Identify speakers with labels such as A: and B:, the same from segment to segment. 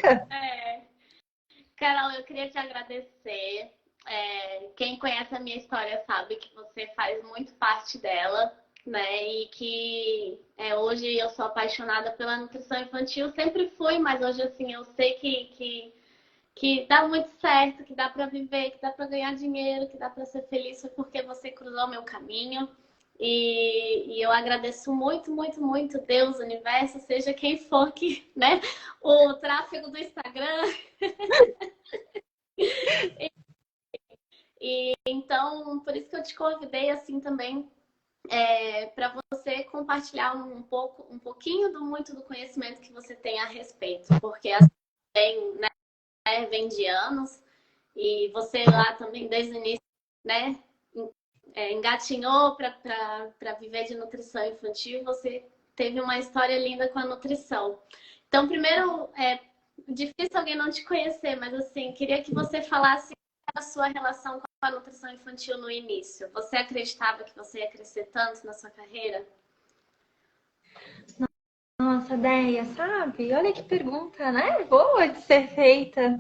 A: dica.
B: É. Carol, eu queria te agradecer. Quem conhece a minha história sabe que você faz muito parte dela, né? E que hoje eu sou apaixonada pela nutrição infantil. Sempre fui, mas hoje assim eu sei que dá muito certo, que dá para viver, que dá para ganhar dinheiro, que dá para ser feliz, foi porque você cruzou meu caminho. E eu agradeço muito, muito, muito Deus, universo, seja quem for que, né? O tráfego do Instagram. E então, por isso que eu te convidei assim também para você compartilhar um pouquinho do muito do conhecimento que você tem a respeito, porque assim, vem de anos e você lá também desde o início, né, engatinhou para viver de nutrição infantil, você teve uma história linda com a nutrição. Então, primeiro, é difícil alguém não te conhecer, mas assim, queria que você falasse a sua relação com a nutrição infantil no início. Você acreditava que você ia crescer tanto na sua carreira?
A: Nossa, Déia, sabe? Olha que pergunta, né? Boa de ser feita.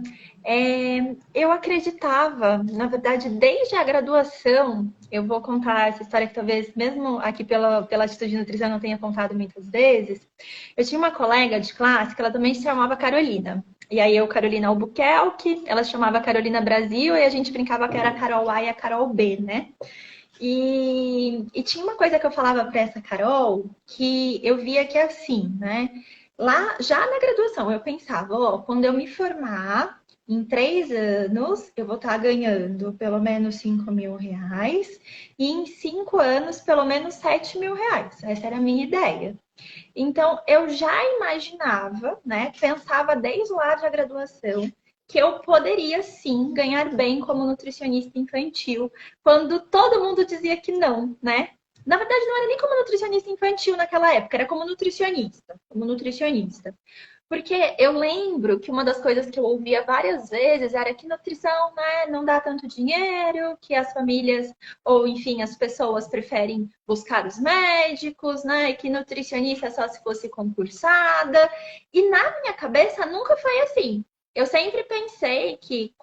A: Eu acreditava, na verdade, desde a graduação, eu vou contar essa história que talvez, mesmo aqui pela Atitude de Nutrição, eu não tenha contado muitas vezes. Eu tinha uma colega de classe que ela também se chamava Carolina. E aí eu, Carolina Albuquerque, ela se chamava Carolina Brasil, e a gente brincava que era a Carol A e a Carol B, né? E tinha uma coisa que eu falava para essa Carol que eu via que é assim, né? Lá, já na graduação, eu pensava, ó, quando eu me formar, em 3 anos, eu vou estar ganhando pelo menos 5.000 reais e em 5 anos, pelo menos 7.000 reais. Essa era a minha ideia. Então, eu já imaginava, né? Pensava desde lá da graduação que eu poderia sim ganhar bem como nutricionista infantil, quando todo mundo dizia que não, né? Na verdade, não era nem como nutricionista infantil naquela época, era como nutricionista, como nutricionista. Porque eu lembro que uma das coisas que eu ouvia várias vezes era que nutrição, né, não dá tanto dinheiro, que as famílias, ou enfim, as pessoas preferem buscar os médicos, né, e que nutricionista só se fosse concursada. E na minha cabeça nunca foi assim. Eu sempre pensei que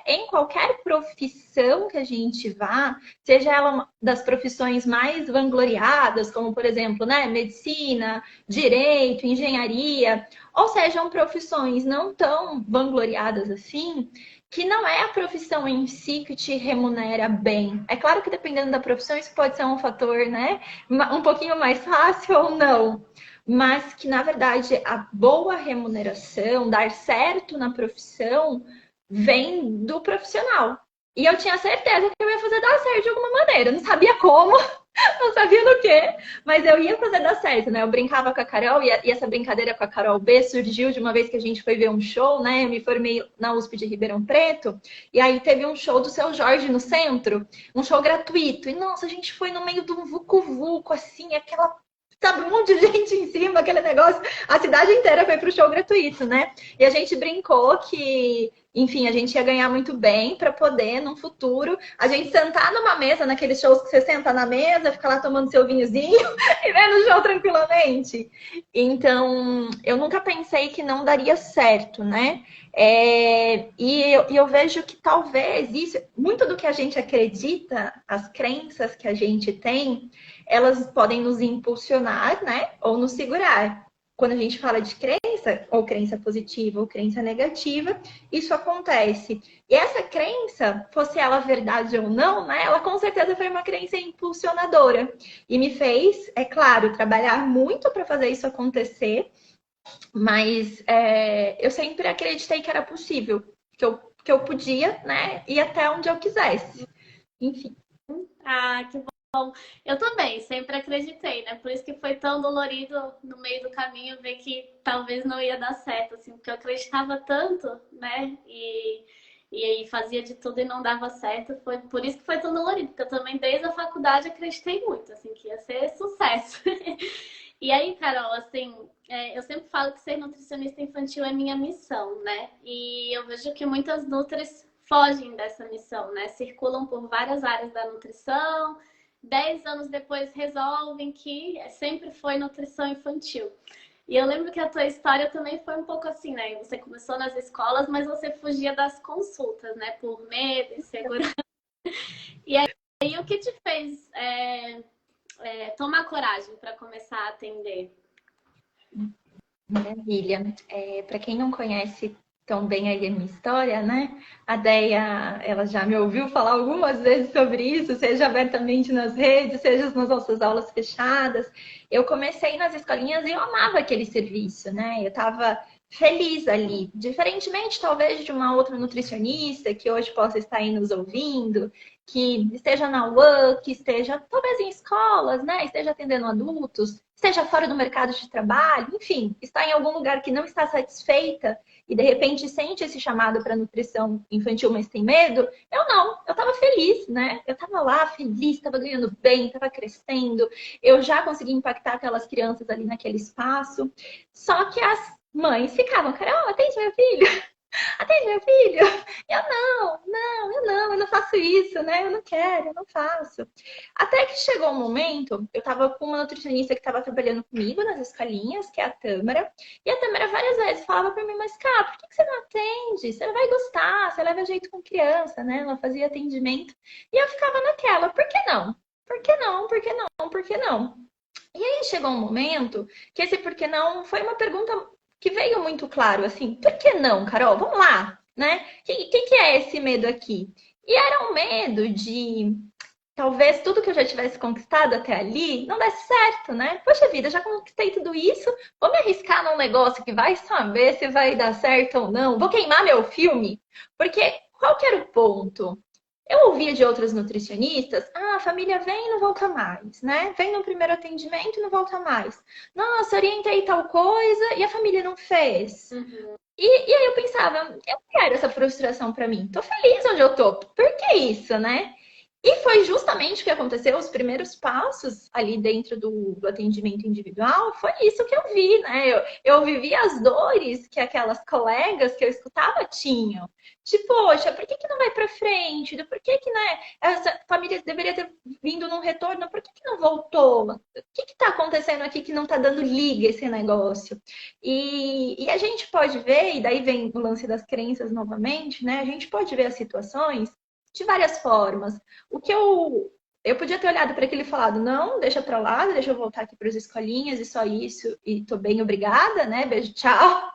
A: em qualquer profissão que a gente vá, seja ela uma das profissões mais vangloriadas, como por exemplo, né, medicina, direito, engenharia, ou sejam profissões não tão vangloriadas assim, que não é a profissão em si que te remunera bem. É claro que dependendo da profissão, isso pode ser um fator, né, um pouquinho mais fácil ou não. Mas que, na verdade, a boa remuneração, dar certo na profissão, vem do profissional. E eu tinha certeza que eu ia fazer dar certo de alguma maneira. Não sabia como, não sabia do quê, mas eu ia fazer dar certo, né? Eu brincava com a Carol e essa brincadeira com a Carol B surgiu de uma vez que a gente foi ver um show, né? Eu me formei na USP de Ribeirão Preto e aí teve um show do Seu Jorge no centro, um show gratuito. E nossa, a gente foi no meio de um vucu-vucu, assim, aquela. Sabe, um monte de gente em cima, aquele negócio. A cidade inteira foi pro show gratuito, né? E a gente brincou que, enfim, a gente ia ganhar muito bem para poder, num futuro, a gente sentar numa mesa, naqueles shows que você senta na mesa, fica lá tomando seu vinhozinho e vendo o show tranquilamente. Então, eu nunca pensei que não daria certo, né? E eu vejo que talvez isso, muito do que a gente acredita, as crenças que a gente tem, elas podem nos impulsionar, né? Ou nos segurar. Quando a gente fala de crença, ou crença positiva ou crença negativa, isso acontece. E essa crença, fosse ela verdade ou não, né? Ela com certeza foi uma crença impulsionadora. E me fez, é claro, trabalhar muito para fazer isso acontecer, mas eu sempre acreditei que era possível, que eu podia, né? Ir até onde eu quisesse. Enfim.
B: Ah, que bom. Eu também, sempre acreditei, né? Por isso que foi tão dolorido no meio do caminho ver que talvez não ia dar certo, assim, porque eu acreditava tanto, né? E aí fazia de tudo e não dava certo. Foi por isso que foi tão dolorido, porque eu também desde a faculdade acreditei muito, assim, que ia ser sucesso. E aí, Carol, assim, eu sempre falo que ser nutricionista infantil é minha missão, né? E eu vejo que muitas nutris fogem dessa missão, né? Circulam por várias áreas da nutrição, 10 anos depois resolvem que sempre foi nutrição infantil. E eu lembro que a tua história também foi um pouco assim, né? Você começou nas escolas, mas você fugia das consultas, né? Por medo, insegurança. E aí, o que te fez tomar coragem para começar a atender?
A: Maravilha. Para quem não conhece tão bem aí a minha história, né? A Deia, ela já me ouviu falar algumas vezes sobre isso, seja abertamente nas redes, seja nas nossas aulas fechadas. Eu comecei nas escolinhas e eu amava aquele serviço, né? Eu estava feliz ali, diferentemente talvez de uma outra nutricionista que hoje possa estar aí nos ouvindo, que esteja na UAN, que esteja talvez em escolas, né? Esteja atendendo adultos, esteja fora do mercado de trabalho, enfim, está em algum lugar que não está satisfeita e de repente sente esse chamado para nutrição infantil, mas tem medo. Eu não, eu estava feliz, né? Eu estava lá feliz, estava ganhando bem, estava crescendo, eu já consegui impactar aquelas crianças ali naquele espaço. Só que as mães ficavam, Carol, atende meu filho, atende meu filho. Eu não faço isso, né? Eu não quero, eu não faço. Até que chegou um momento, eu tava com uma nutricionista que estava trabalhando comigo nas escolinhas, que é a Tâmara, e a Tâmara várias vezes falava para mim, mas cá, por que você não atende? Você vai gostar, você leva jeito com criança, né? Ela fazia atendimento. E eu ficava naquela, por que não? Por que não? Por que não? Por que não? E aí chegou um momento que esse por que não foi uma pergunta que veio muito claro, assim, por que não, Carol? Vamos lá, né? O que é esse medo aqui? E era um medo de talvez tudo que eu já tivesse conquistado até ali não desse certo, né? Poxa vida, já conquistei tudo isso, vou me arriscar num negócio que vai saber se vai dar certo ou não, vou queimar meu filme, porque qual que era o ponto? Eu ouvia de outras nutricionistas, a família vem e não volta mais, né? Vem no primeiro atendimento e não volta mais. Nossa, orientei tal coisa e a família não fez.
B: Uhum.
A: E aí eu pensava, eu não quero essa frustração para mim. Tô feliz onde eu tô. Por que isso, né? E foi justamente o que aconteceu, os primeiros passos ali dentro do atendimento individual, foi isso que eu vi, né? Eu vivi as dores que aquelas colegas que eu escutava tinham. Tipo, poxa, por que que não vai para frente? Por que que, né, essa família deveria ter vindo num retorno? Por que que não voltou? O que que tá acontecendo aqui que não tá dando liga esse negócio? E a gente pode ver, e daí vem o lance das crenças novamente, né? A gente pode ver as situações de várias formas. O que eu podia ter olhado para aquele e falado, não, deixa para lá, deixa eu voltar aqui para as escolinhas e só isso, e tô bem, obrigada, né? Beijo, tchau.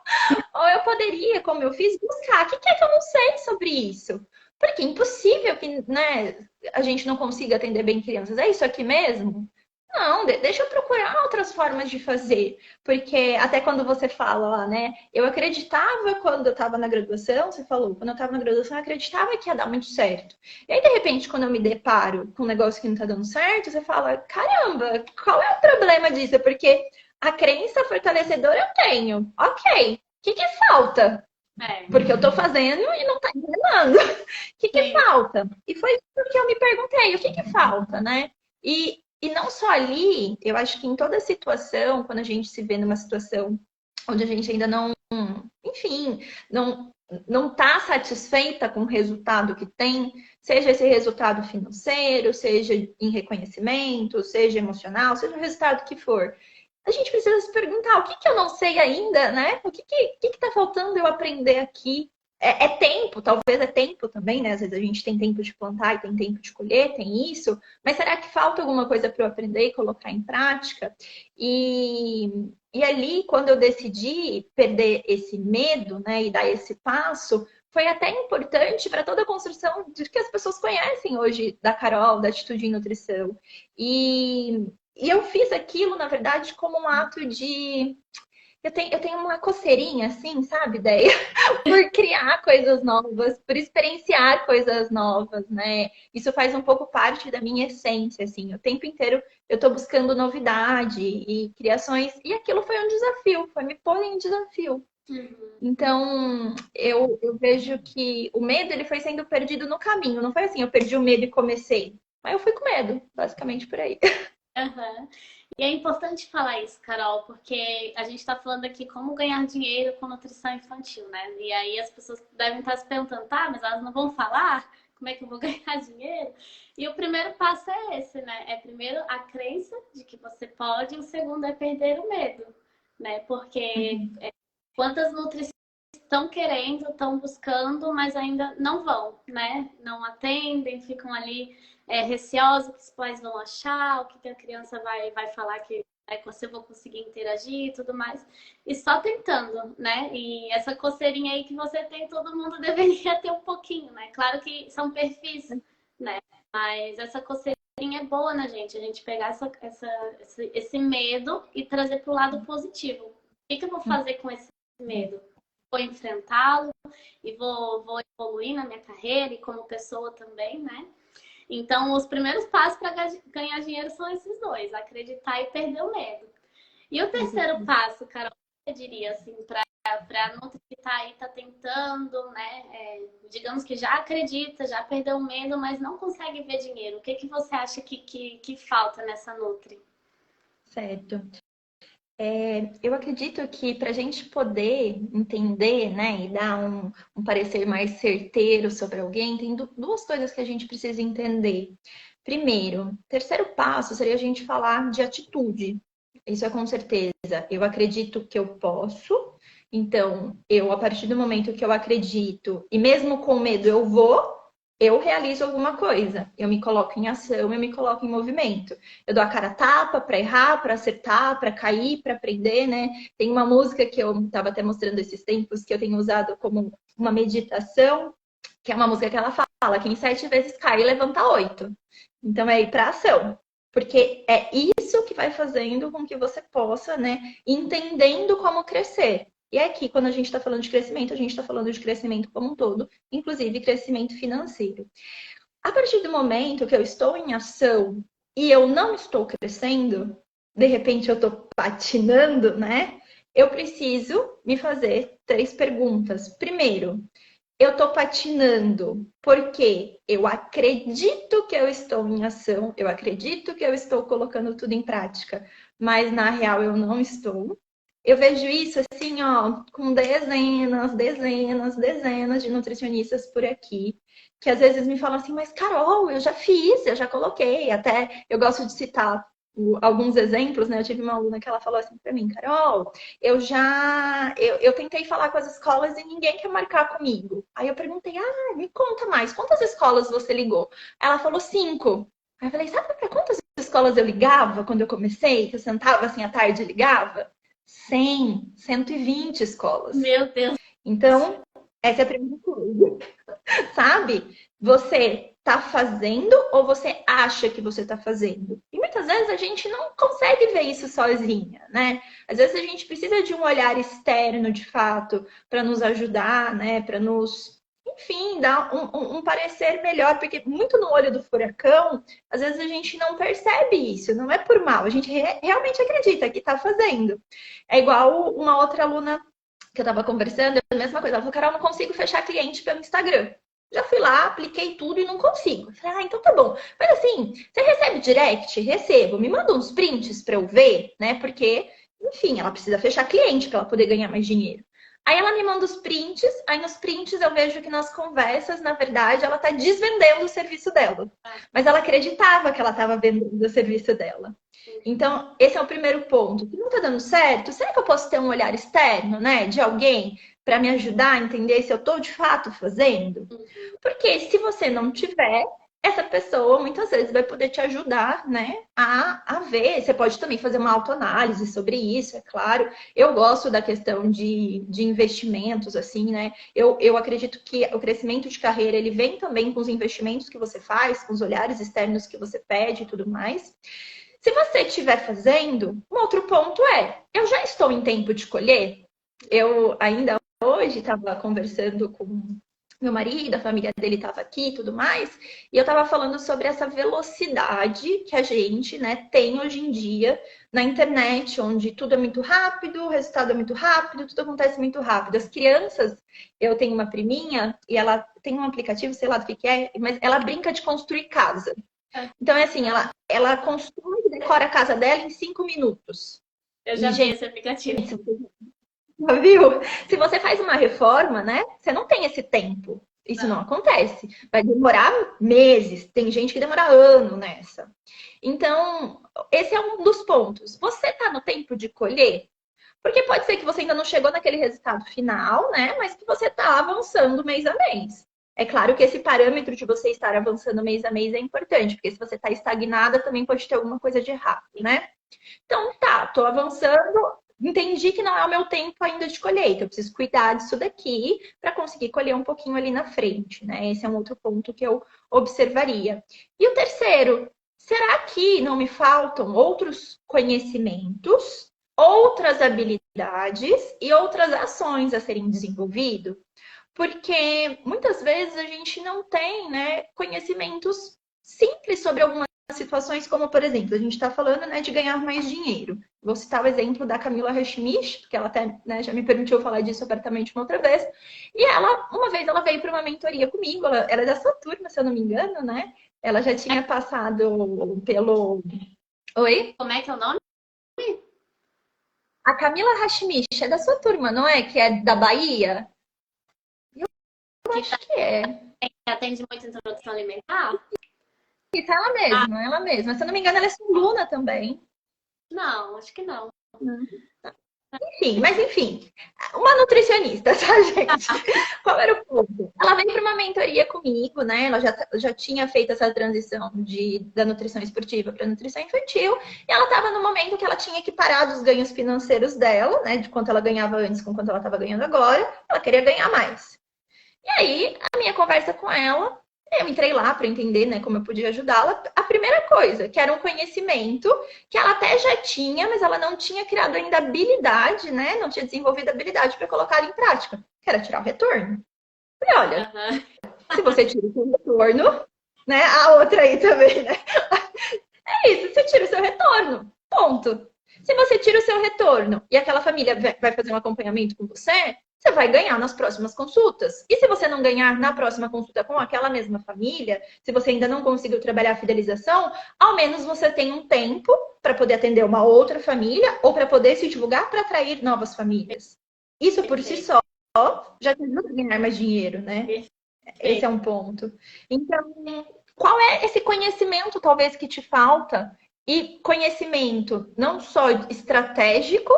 A: Ou eu poderia, como eu fiz, buscar. O que é que eu não sei sobre isso? Porque é impossível que, né, a gente não consiga atender bem crianças. É isso aqui mesmo? Não, deixa eu procurar outras formas de fazer. Porque até quando você fala lá, né? Eu acreditava quando eu estava na graduação, você falou, quando eu estava na graduação, eu acreditava que ia dar muito certo. E aí, de repente, quando eu me deparo com um negócio que não está dando certo, você fala, caramba, qual é o problema disso? É porque a crença fortalecedora eu tenho. Ok. O que que falta?
B: É,
A: Porque eu estou fazendo e não está engrenando. O que que
B: sim.
A: falta? E foi porque eu me perguntei, o que que falta, né? E não só ali, eu acho que em toda situação, quando a gente se vê numa situação onde a gente ainda não, enfim, não está satisfeita com o resultado que tem, seja esse resultado financeiro, seja em reconhecimento, seja emocional, seja o resultado que for. A gente precisa se perguntar o que que eu não sei ainda, né? O que tá faltando eu aprender aqui? É tempo, talvez é tempo também, né? Às vezes a gente tem tempo de plantar e tem tempo de colher, tem isso. Mas será que falta alguma coisa para eu aprender e colocar em prática? E ali, quando eu decidi perder esse medo, né, e dar esse passo, foi até importante para toda a construção de que as pessoas conhecem hoje da Carol, da Atitude em Nutrição. E eu fiz aquilo, na verdade, como um ato de. Eu tenho uma coceirinha, assim, sabe, ideia? Por criar coisas novas, por experienciar coisas novas, né? Isso faz um pouco parte da minha essência, assim. O tempo inteiro eu tô buscando novidade e criações. E aquilo foi um desafio, foi me pôr em desafio.
B: Uhum.
A: Então, eu vejo que o medo ele foi sendo perdido no caminho. Não foi assim, eu perdi o medo e comecei. Mas eu fui com medo, basicamente por aí.
B: Uhum. E é importante falar isso, Carol, porque a gente está falando aqui como ganhar dinheiro com nutrição infantil, né? E aí as pessoas devem estar se perguntando, tá, mas elas não vão falar como é que eu vou ganhar dinheiro? E o primeiro passo é esse, né? É primeiro a crença de que você pode, e o segundo é perder o medo. né? Porque quantas nutricionistas estão querendo, estão buscando, mas ainda não vão, né? Não atendem, ficam ali receosos, o que os pais vão achar, o que a criança vai falar que se eu vou conseguir interagir e tudo mais. E só tentando, né? E essa coceirinha aí que você tem, todo mundo deveria ter um pouquinho, né? Claro que são perfis, né? Mas essa coceirinha é boa na gente, a gente pegar esse medo e trazer para o lado positivo. O que eu vou fazer com esse medo? Vou enfrentá-lo e vou evoluir na minha carreira e como pessoa também, né? Então, os primeiros passos para ganhar dinheiro são esses dois: acreditar e perder o medo. E o terceiro passo, Carol, eu diria assim, para a Nutri que está aí, está tentando, né? Digamos que já acredita, já perdeu o medo, mas não consegue ver dinheiro. O que você acha que falta nessa Nutri?
A: Certo. Eu acredito que para a gente poder entender, né, e dar um parecer mais certeiro sobre alguém, tem duas coisas que a gente precisa entender. Primeiro, terceiro passo seria a gente falar de atitude. Isso é com certeza. Eu acredito que eu posso. Então, a partir do momento que eu acredito, e mesmo com medo eu realizo alguma coisa. Eu me coloco em ação, eu me coloco em movimento. Eu dou a cara a tapa para errar, para acertar, para cair, para aprender, né? Tem uma música que eu estava até mostrando esses tempos que eu tenho usado como uma meditação, que é uma música que ela fala: quem 7 vezes cai, levanta 8. Então é ir para ação. Porque é isso que vai fazendo com que você possa, né, entendendo como crescer. E aqui, quando a gente está falando de crescimento, a gente está falando de crescimento como um todo, inclusive crescimento financeiro. A partir do momento que eu estou em ação e eu não estou crescendo, de repente eu estou patinando, né? Eu preciso me fazer 3 perguntas. Primeiro, eu estou patinando porque eu acredito que eu estou em ação, eu acredito que eu estou colocando tudo em prática, mas na real eu não estou. Eu vejo isso assim, ó, com dezenas de nutricionistas por aqui, que às vezes me falam assim: mas Carol, eu já fiz, eu já coloquei. Até eu gosto de citar alguns exemplos, né? Eu tive uma aluna que ela falou assim para mim: Carol, eu tentei falar com as escolas e ninguém quer marcar comigo. Aí eu perguntei: me conta mais, quantas escolas você ligou? Ela falou 5. Aí eu falei: sabe para quantas escolas eu ligava quando eu comecei? Que eu sentava assim à tarde e ligava? 100, 120 escolas.
B: Meu Deus.
A: Então, essa é a primeira coisa. Sabe? Você tá fazendo ou você acha que você tá fazendo? E muitas vezes a gente não consegue ver isso sozinha, né? Às vezes a gente precisa de um olhar externo, de fato, para nos ajudar, né? Para nos, enfim, dar um parecer melhor, porque muito no olho do furacão, às vezes a gente não percebe isso, não é por mal, a gente realmente acredita que tá fazendo. É igual uma outra aluna que eu tava conversando, a mesma coisa. Ela falou: Carol, não consigo fechar cliente pelo Instagram. Já fui lá, apliquei tudo e não consigo. Eu falei: então tá bom. Mas assim, você recebe direct? Recebo. Me manda uns prints pra eu ver, né? Porque, enfim, ela precisa fechar cliente pra ela poder ganhar mais dinheiro. Aí ela me manda os prints, aí nos prints eu vejo que nas conversas, na verdade, ela tá desvendendo o serviço dela. Mas ela acreditava que ela estava vendendo o serviço dela. Então, esse é o primeiro ponto. Se não tá dando certo, será que eu posso ter um olhar externo, né, de alguém para me ajudar a entender se eu tô de fato fazendo? Porque se você não tiver, essa pessoa muitas vezes vai poder te ajudar, né, a ver. Você pode também fazer uma autoanálise sobre isso, é claro. Eu gosto da questão de investimentos, assim, né? Eu acredito que o crescimento de carreira, ele vem também com os investimentos que você faz, com os olhares externos que você pede e tudo mais. Se você estiver fazendo, um outro ponto é: eu já estou em tempo de colher? Eu ainda hoje estava conversando com meu marido, a família dele estava aqui e tudo mais, e eu estava falando sobre essa velocidade que a gente, né, tem hoje em dia na internet, onde tudo é muito rápido, o resultado é muito rápido, tudo acontece muito rápido. As crianças, eu tenho uma priminha e ela tem um aplicativo, sei lá do que é, mas ela brinca de construir casa. Então, é assim, ela constrói e decora a casa dela em 5 minutos.
B: Eu já vi esse aplicativo.
A: Já viu? Se você faz uma reforma, né? Você não tem esse tempo. Isso não acontece. Vai demorar meses. Tem gente que demora ano nessa. Então, esse é um dos pontos. Você está no tempo de colher? Porque pode ser que você ainda não chegou naquele resultado final, né? Mas que você está avançando mês a mês. É claro que esse parâmetro de você estar avançando mês a mês é importante, porque se você está estagnada, também pode ter alguma coisa de errado, né? Então, tá, tô avançando, entendi que não é o meu tempo ainda de colheita, eu preciso cuidar disso daqui para conseguir colher um pouquinho ali na frente, né? Esse é um outro ponto que eu observaria. E o terceiro, será que não me faltam outros conhecimentos, outras habilidades e outras ações a serem desenvolvidas? Porque muitas vezes a gente não tem, né, conhecimentos simples sobre algumas situações, como, por exemplo, a gente está falando, né, de ganhar mais dinheiro. Vou citar o exemplo da Camila Hashimish, que ela até, né, já me permitiu falar disso abertamente uma outra vez. E ela, uma vez, ela veio para uma mentoria comigo, ela é da sua turma, se eu não me engano, né? Ela já tinha passado pelo... Oi?
B: Como é que é o nome?
A: A Camila Hashimish é da sua turma, não é? Que é da Bahia? Eu acho que é.
B: Que atende muito introdução alimentar?
A: Isso,
B: Ah,
A: ela mesma. Se eu não me engano, ela é Luna também.
B: não, acho que não.
A: Enfim, mas enfim, uma nutricionista, tá, gente? Qual era o ponto? Ela veio para uma mentoria comigo, né? Ela já tinha feito essa transição da nutrição esportiva para nutrição infantil, e ela estava no momento que ela tinha que parar dos ganhos financeiros dela, né? De quanto ela ganhava antes com quanto ela estava ganhando agora, ela queria ganhar mais. E aí, a minha conversa com ela, eu entrei lá para entender, né, como eu podia ajudá-la. A primeira coisa, que era um conhecimento que ela até já tinha, mas ela não tinha criado ainda habilidade, né? Não tinha desenvolvido habilidade para colocar em prática, que era tirar o retorno. Falei, olha, se você tira o seu retorno, né? A outra aí também, né? É isso, você tira o seu retorno. Ponto. Se você tira o seu retorno e aquela família vai fazer um acompanhamento com você, você vai ganhar nas próximas consultas. E se você não ganhar na próxima consulta com aquela mesma família, se você ainda não conseguiu trabalhar a fidelização, ao menos você tem um tempo para poder atender uma outra família ou para poder se divulgar para atrair novas famílias. Isso por si só já te ajuda a ganhar mais dinheiro, né? Esse é um ponto. Então, qual é esse conhecimento, talvez, que te falta? E conhecimento não só estratégico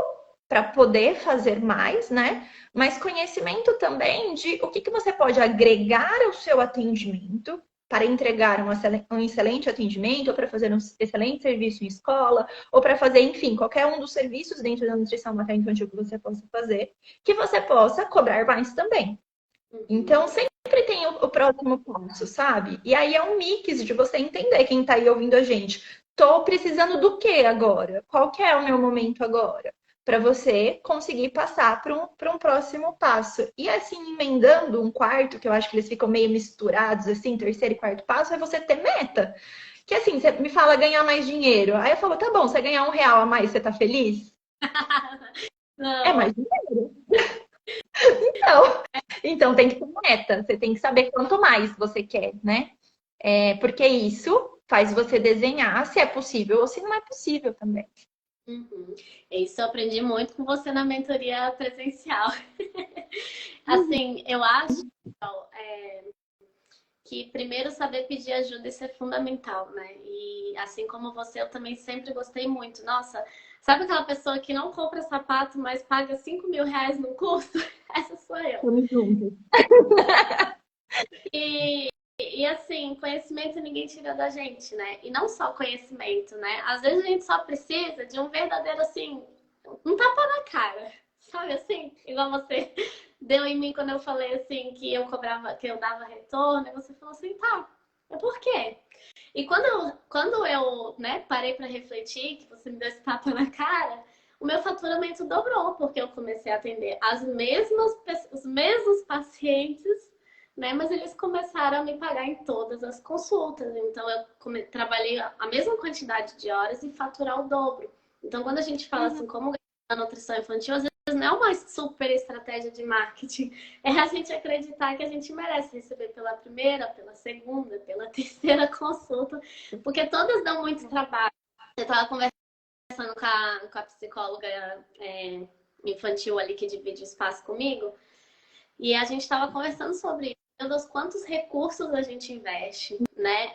A: para poder fazer mais, né? Mas conhecimento também de o que você pode agregar ao seu atendimento para entregar um excelente atendimento, ou para fazer um excelente serviço em escola, ou para fazer, enfim, qualquer um dos serviços dentro da nutrição materno-infantil que você possa fazer, que você possa cobrar mais também. Então, sempre tem o próximo passo, sabe? E aí é um mix de você entender quem tá aí ouvindo a gente. Tô precisando do que agora? Qual que é o meu momento agora? Para você conseguir passar para um próximo passo. E assim, emendando um quarto, que eu acho que eles ficam meio misturados, assim, terceiro e quarto passo, é você ter meta. Que assim, você me fala ganhar mais dinheiro. Aí eu falo, tá bom, você ganhar R$ 1 a mais, você tá feliz? É
B: Não.
A: mais dinheiro. Então tem que ter meta. Você tem que saber quanto mais você quer, né? Porque isso faz você desenhar se é possível ou se não é possível também.
B: Uhum. Isso eu aprendi muito com você na mentoria presencial. Assim, eu acho que primeiro saber pedir ajuda, isso é fundamental, né? E assim como você, eu também sempre gostei muito. Nossa, sabe aquela pessoa que não compra sapato, mas paga R$ 5.000 no curso? Essa sou eu.
A: Tamo junto.
B: E assim, conhecimento ninguém tira da gente, né? E não só conhecimento, né? Às vezes a gente só precisa de um verdadeiro, assim, um tapa na cara. Sabe assim? Igual você deu em mim quando eu falei assim que eu cobrava, que eu dava retorno, e você falou assim, tá, mas por quê? E quando eu né, parei para refletir, que você me deu esse tapa na cara, o meu faturamento dobrou, porque eu comecei a atender os mesmos pacientes, né? Mas eles começaram a me pagar em todas as consultas. Então eu trabalhei a mesma quantidade de horas e faturar o dobro. Então quando a gente fala assim, como ganhar na nutrição infantil, às vezes não é uma super estratégia de marketing. É a gente acreditar que a gente merece receber pela primeira, pela segunda, pela terceira consulta, porque todas dão muito trabalho. Eu estava conversando com a psicóloga infantil ali que divide espaço comigo, e a gente estava conversando sobre isso. Meu Deus, quantos recursos a gente investe, né?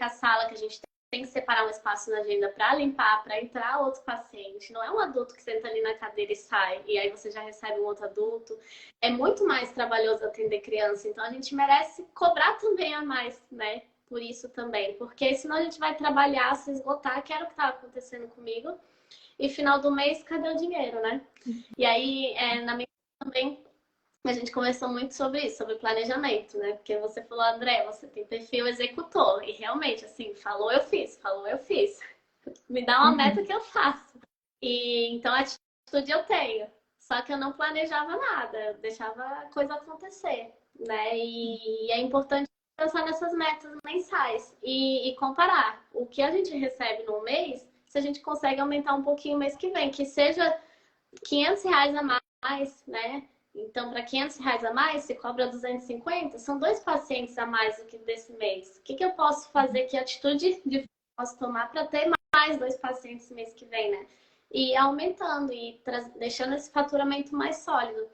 B: A sala que a gente tem que separar um espaço na agenda para limpar, para entrar outro paciente. Não é um adulto que senta ali na cadeira e sai, e aí você já recebe um outro adulto. É muito mais trabalhoso atender criança, então a gente merece cobrar também a mais, né? Por isso também, porque senão a gente vai trabalhar, se esgotar, que era o que estava acontecendo comigo. E final do mês, cadê o dinheiro, né? E aí, na minha também, a gente conversou muito sobre isso, sobre planejamento, né? Porque você falou, André, você tem perfil executor. E realmente, assim, falou, eu fiz, falou, eu fiz. Me dá uma meta que eu faço. E então a atitude eu tenho. Só que eu não planejava nada, eu deixava a coisa acontecer, né? E é importante pensar nessas metas mensais e comparar o que a gente recebe no mês, se a gente consegue aumentar um pouquinho o mês que vem, que seja R$ 500 a mais, né? Então, para R$ 500 a mais, você cobra 250, são 2 pacientes a mais do que desse mês. O que, que eu posso fazer? Que atitude de posso tomar para ter mais 2 pacientes mês que vem, né? E aumentando e deixando esse faturamento mais sólido.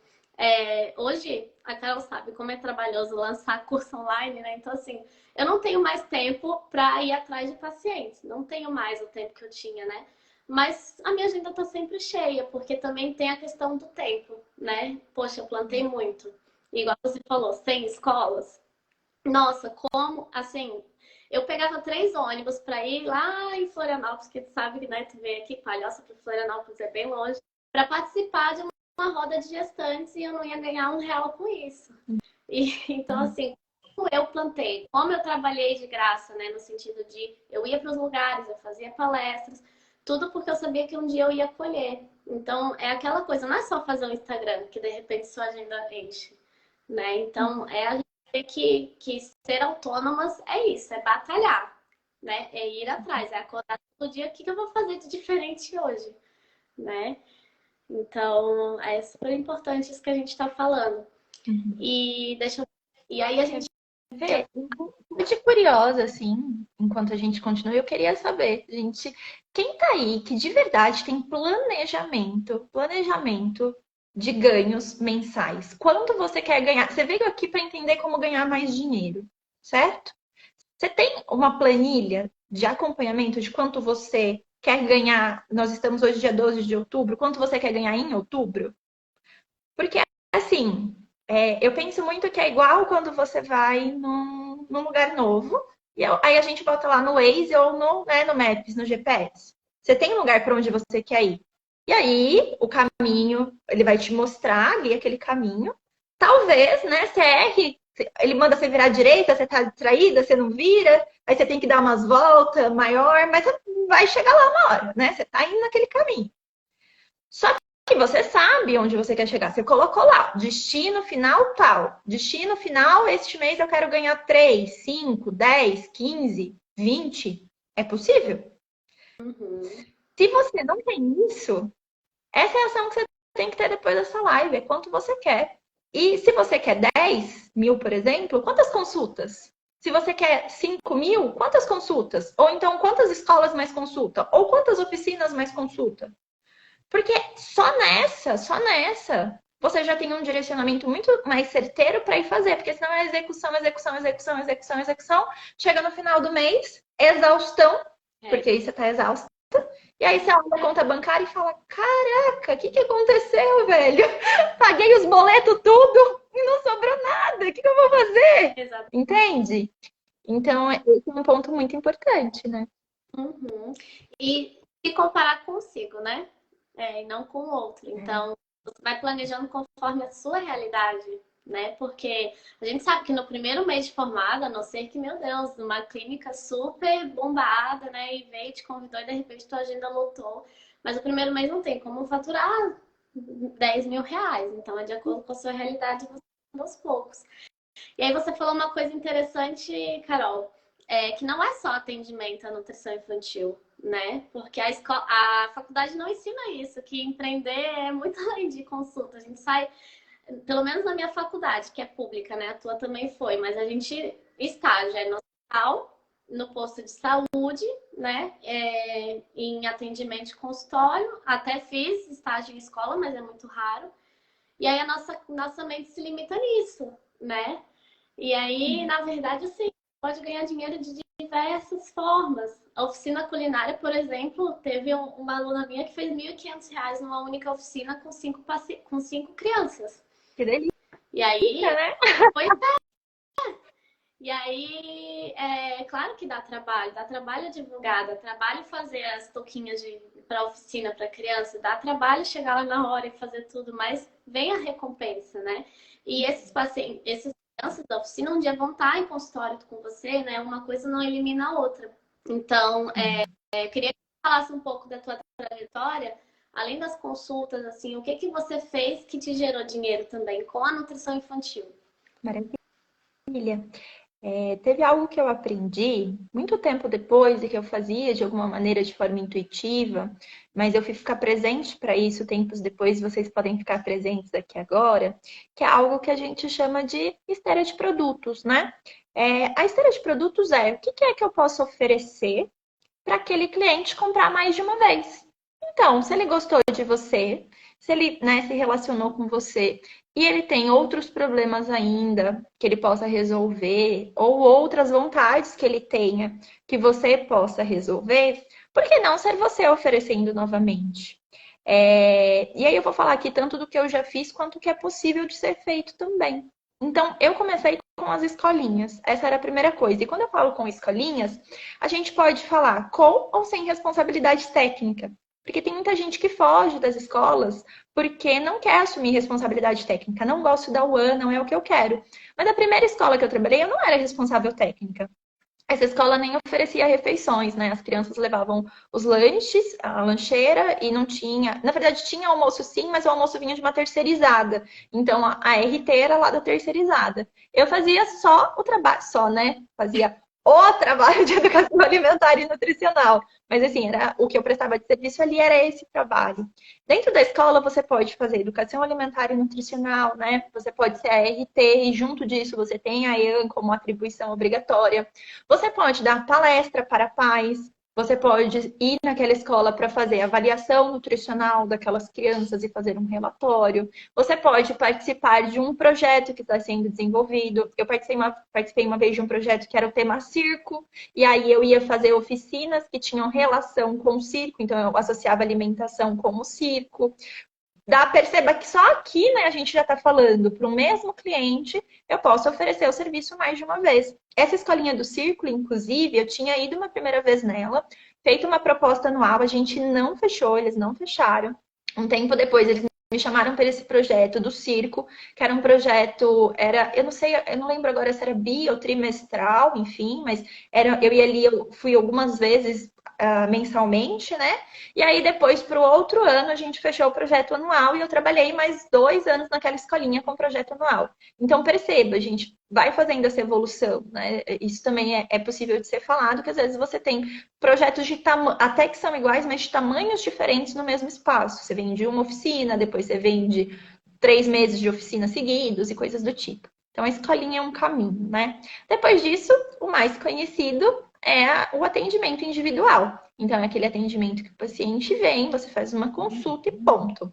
B: Hoje, a Carol sabe como é trabalhoso lançar curso online, né? Então, assim, eu não tenho mais tempo para ir atrás de pacientes. Não tenho mais o tempo que eu tinha, né? Mas a minha agenda tá sempre cheia, porque também tem a questão do tempo, né? Poxa, eu plantei muito. Igual você falou, 100 escolas. Nossa, como, assim, eu pegava 3 ônibus para ir lá em Florianópolis, que tu sabe, né? Tu veio aqui, Palhoça para Florianópolis é bem longe, para participar de uma roda de gestantes e eu não ia ganhar R$ 1 com isso. Então, assim, como eu plantei, como eu trabalhei de graça, né? No sentido de eu ia para os lugares, eu fazia palestras, tudo porque eu sabia que um dia eu ia colher. Então, é aquela coisa, não é só fazer um Instagram, que de repente sua agenda enche, né? Então, a gente ter que ser autônomas é isso, é batalhar, né? É ir atrás, é acordar todo dia, o que eu vou fazer de diferente hoje, né? Então, é super importante isso que a gente está falando. E e aí a gente
A: Vê, muito de curiosa, assim, enquanto a gente continua, eu queria saber, gente, quem tá aí que de verdade tem planejamento de ganhos mensais? Quanto você quer ganhar? Você veio aqui para entender como ganhar mais dinheiro, certo? Você tem uma planilha de acompanhamento de quanto você quer ganhar? Nós estamos hoje dia 12 de outubro, quanto você quer ganhar em outubro? Porque, assim, eu penso muito que é igual quando você vai num lugar novo, e aí a gente bota lá no Waze ou no Maps, no GPS. Você tem um lugar para onde você quer ir. E aí, o caminho, ele vai te mostrar ali aquele caminho. Talvez, né, você erre, ele manda você virar à direita, você tá distraída, você não vira, aí você tem que dar umas voltas maior, mas vai chegar lá uma hora, né? Você tá indo naquele caminho. Só que você sabe onde você quer chegar. Você colocou lá, destino final tal. Destino final, este mês eu quero ganhar 3, 5, 10, 15, 20. É possível? Se você não tem isso, essa é a ação que você tem que ter depois dessa live. É quanto você quer. E se você quer 10 mil, por exemplo, quantas consultas? Se você quer 5 mil, quantas consultas? Ou então, quantas escolas mais consulta? Ou quantas oficinas mais consulta? Porque só nessa, você já tem um direcionamento muito mais certeiro para ir fazer. Porque senão é execução, execução, execução, execução, execução. Chega no final do mês, exaustão, porque aí você está exausta. E aí você olha a conta bancária e fala, caraca, o que aconteceu, velho? Paguei os boletos tudo e não sobrou nada. O que eu vou fazer?
B: Exato.
A: Entende? Então, esse é um ponto muito importante, né?
B: E se comparar consigo, né? E não com o outro. Então, você vai planejando conforme a sua realidade, né? Porque a gente sabe que no primeiro mês de formada, a não ser que, meu Deus, numa clínica super bombada, né? E veio, te convidou e de repente tua agenda lotou. Mas o primeiro mês não tem como faturar R$ 10.000. Então, é de acordo com a sua realidade, você vai aos poucos. E aí você falou uma coisa interessante, Carol, que não é só atendimento à nutrição infantil, né? Porque a faculdade não ensina isso, que empreender é muito além de consulta. A gente sai, pelo menos na minha faculdade, que é pública, né? A tua também foi, mas a gente estágio no hospital, no posto de saúde, né? Em atendimento de consultório. Até fiz estágio em escola, mas é muito raro. E aí a nossa mente se limita nisso, né? E aí, na verdade, assim, pode ganhar dinheiro de diversas formas. A oficina culinária, por exemplo, teve uma aluna minha que fez R$ 1.500 numa única oficina com cinco crianças.
A: Que delícia,
B: E aí,
A: né?
B: foi. E aí, claro que dá trabalho divulgar, dá trabalho fazer as touquinhas para oficina para criança, dá trabalho chegar lá na hora e fazer tudo, mas vem a recompensa, né? E esses pacientes, esses crianças da oficina um dia vão estar em consultório com você, né? Uma coisa não elimina a outra. Então, eu queria que você falasse um pouco da tua trajetória, além das consultas, assim, o que que você fez que te gerou dinheiro também com a nutrição infantil?
A: Maravilha. Teve algo que eu aprendi muito tempo depois e que eu fazia de alguma maneira de forma intuitiva, mas eu fui ficar presente para isso tempos depois, vocês podem ficar presentes aqui agora, que é algo que a gente chama de esteira de produtos, né? A esteira de produtos o que é que eu posso oferecer para aquele cliente comprar mais de uma vez. Então, se ele gostou de você, se ele, né, se relacionou com você e ele tem outros problemas ainda que ele possa resolver, ou outras vontades que ele tenha que você possa resolver, por que não ser você oferecendo novamente? E aí eu vou falar aqui tanto do que eu já fiz quanto do que é possível de ser feito também. Então, eu comecei com as escolinhas. Essa era a primeira coisa. E quando eu falo com escolinhas, a gente pode falar com ou sem responsabilidade técnica. Porque tem muita gente que foge das escolas porque não quer assumir responsabilidade técnica. Não gosto da UAN, não é o que eu quero. Mas a primeira escola que eu trabalhei, eu não era responsável técnica. Essa escola nem oferecia refeições, né? As crianças levavam os lanches, a lancheira, e não tinha. Na verdade, tinha almoço sim, mas o almoço vinha de uma terceirizada. Então, a RT era lá da terceirizada. Eu fazia só o trabalho, só, né? Fazia o trabalho de educação alimentar e nutricional. Mas, assim, era o que eu prestava de serviço ali era esse trabalho. Dentro da escola, você pode fazer educação alimentar e nutricional, né? Você pode ser a RT, e junto disso, você tem a EAN como atribuição obrigatória. Você pode dar palestra para pais, você pode ir naquela escola para fazer avaliação nutricional daquelas crianças e fazer um relatório. Você pode participar de um projeto que está sendo desenvolvido. Eu participei uma vez de um projeto que era o tema circo, e aí eu ia fazer oficinas que tinham relação com o circo, então eu associava alimentação com o circo. Perceba que só aqui, né, a gente já está falando para o mesmo cliente, eu posso oferecer o serviço mais de uma vez. Essa escolinha do Círculo, inclusive, eu tinha ido uma primeira vez nela, feito uma proposta anual, a gente não fechou, eles não fecharam. Um tempo depois, eles me chamaram para esse projeto do circo, que era um projeto, eu não sei, eu não lembro agora se era ou trimestral, enfim, mas eu ia ali, eu fui algumas vezes mensalmente, né? E aí, depois, para o outro ano, a gente fechou o projeto anual e eu trabalhei mais 2 anos naquela escolinha com o projeto anual. Então, perceba, a gente vai fazendo essa evolução, né? Isso também é possível de ser falado, que às vezes você tem projetos de até que são iguais, mas de tamanhos diferentes no mesmo espaço. Você vende uma oficina, depois você vende 3 meses de oficina seguidos e coisas do tipo. Então, a escolinha é um caminho, né? Depois disso, o mais conhecido é o atendimento individual. Então, é aquele atendimento que o paciente vem, você faz uma consulta e ponto.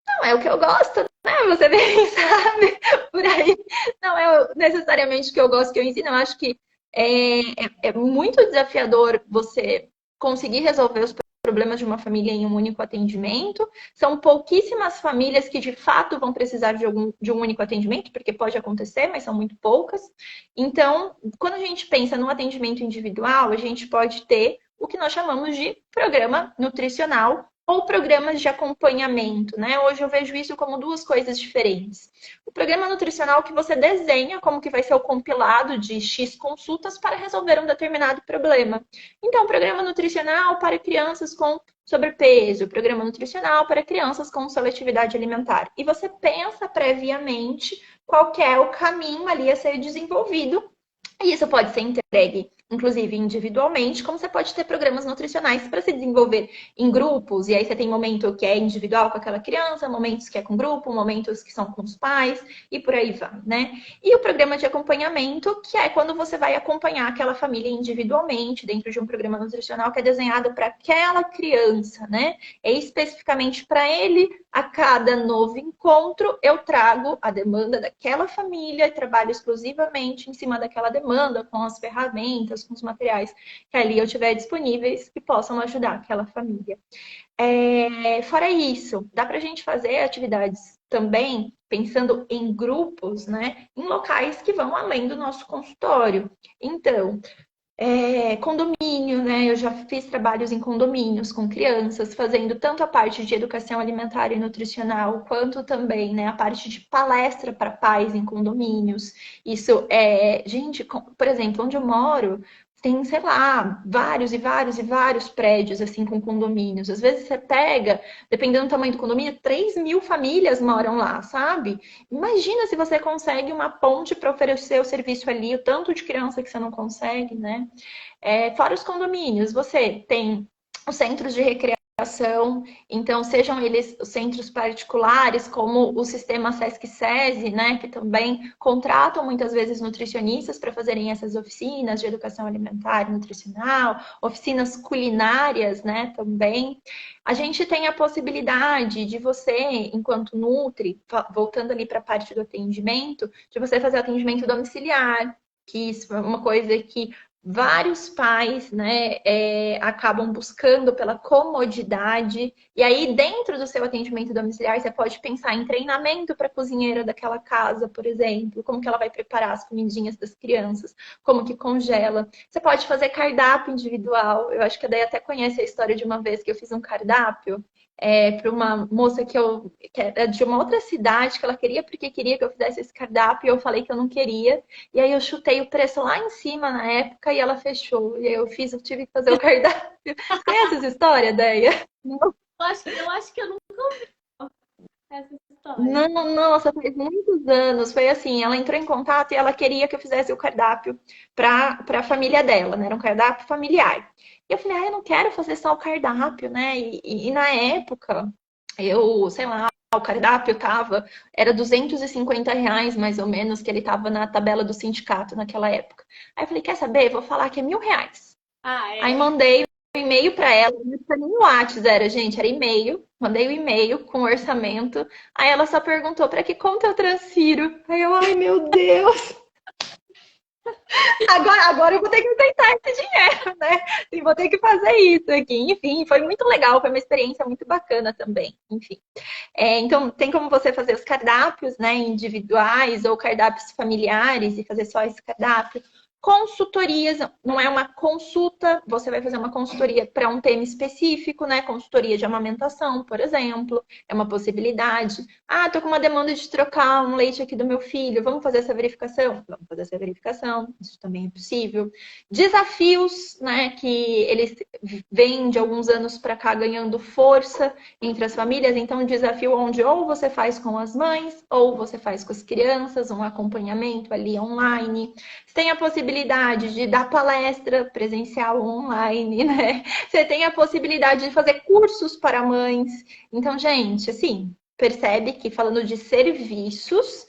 A: Não é o que eu gosto, né? Você bem sabe, por aí. Não é necessariamente o que eu gosto que eu ensino. Eu acho que é muito desafiador você conseguir resolver os problemas de uma família em um único atendimento. São pouquíssimas famílias que de fato vão precisar de um único atendimento, porque pode acontecer, mas são muito poucas. Então, quando a gente pensa no atendimento individual, a gente pode ter o que nós chamamos de programa nutricional ou programas de acompanhamento, né? Hoje eu vejo isso como duas coisas diferentes. O programa nutricional que você desenha como que vai ser o compilado de X consultas para resolver um determinado problema. Então, programa nutricional para crianças com sobrepeso, programa nutricional para crianças com seletividade alimentar. E você pensa previamente qual que é o caminho ali a ser desenvolvido. E isso pode ser entregue, inclusive individualmente, como você pode ter programas nutricionais para se desenvolver em grupos. E aí você tem momento que é individual com aquela criança, momentos que é com grupo, momentos que são com os pais e por aí vai, né? E o programa de acompanhamento, que é quando você vai acompanhar aquela família individualmente dentro de um programa nutricional que é desenhado para aquela criança, né? É especificamente para ele. A cada novo encontro, eu trago a demanda daquela família e trabalho exclusivamente em cima daquela demanda, com as ferramentas, ferramentas, com os materiais que ali eu tiver disponíveis que possam ajudar aquela família. Fora isso, dá para a gente fazer atividades também pensando em grupos, né? Em locais que vão além do nosso consultório. Então, condomínio, né? Eu já fiz trabalhos em condomínios com crianças, fazendo tanto a parte de educação alimentar e nutricional, quanto também, né, a parte de palestra para pais em condomínios. Isso gente, por exemplo, onde eu moro, tem, sei lá, vários e vários e vários prédios, assim, com condomínios. Às vezes você pega, dependendo do tamanho do condomínio, 3.000 famílias moram lá, sabe? Imagina se você consegue uma ponte para oferecer o serviço ali, o tanto de criança que você não consegue, né? Fora os condomínios, você tem os centros de recreação, então sejam eles os centros particulares, como o sistema Sesc-SESI, né, que também contratam muitas vezes nutricionistas para fazerem essas oficinas de educação alimentar e nutricional, oficinas culinárias, né, também. A gente tem a possibilidade de você, enquanto nutri, voltando ali para a parte do atendimento, de você fazer atendimento domiciliar, que isso é uma coisa que vários pais, né, acabam buscando pela comodidade. E aí, dentro do seu atendimento domiciliar, você pode pensar em treinamento para a cozinheira daquela casa, por exemplo, como que ela vai preparar as comidinhas das crianças, como que congela. Você pode fazer cardápio individual. Eu acho que a Day até conhece a história de uma vez que eu fiz um cardápio para uma moça que era de uma outra cidade, que ela queria porque queria que eu fizesse esse cardápio, e eu falei que eu não queria. E aí eu chutei o preço lá em cima na época e ela fechou. E aí eu tive que fazer o cardápio. Você conhece essa história, Deia?
B: Eu acho que eu nunca ouvi essa história.
A: Não, nossa, faz muitos anos. Foi assim, ela entrou em contato e ela queria que eu fizesse o cardápio para a família dela, né? Era um cardápio familiar. E eu falei, eu não quero fazer só o cardápio, né? E na época, sei lá, o cardápio era R$ 250 mais ou menos, que ele tava na tabela do sindicato naquela época. Aí eu falei, quer saber? Vou falar que é R$ 1.000. Aí mandei um e-mail para ela, não era nem o WhatsApp, era e-mail. Mandei o e-mail com o orçamento. Aí ela só perguntou para que conta eu transfiro. Aí eu, ai meu Deus! Agora eu vou ter que aceitar esse dinheiro, né? E vou ter que fazer isso aqui. Enfim, foi muito legal, foi uma experiência muito bacana também. Enfim. Então, tem como você fazer os cardápios, né, individuais ou cardápios familiares e fazer só esse cardápio. Consultorias, não é uma consulta, você vai fazer uma consultoria para um tema específico, né? Consultoria de amamentação, por exemplo, é uma possibilidade. Ah, tô com uma demanda de trocar um leite aqui do meu filho, vamos fazer essa verificação? Vamos fazer essa verificação, isso também é possível. Desafios, né, que eles vêm de alguns anos para cá ganhando força entre as famílias, então um desafio onde ou você faz com as mães, ou você faz com as crianças, um acompanhamento ali online. Você tem a possibilidade de dar palestra presencial ou online, né? Você tem a possibilidade de fazer cursos para mães. Então, gente, assim, percebe que falando de serviços,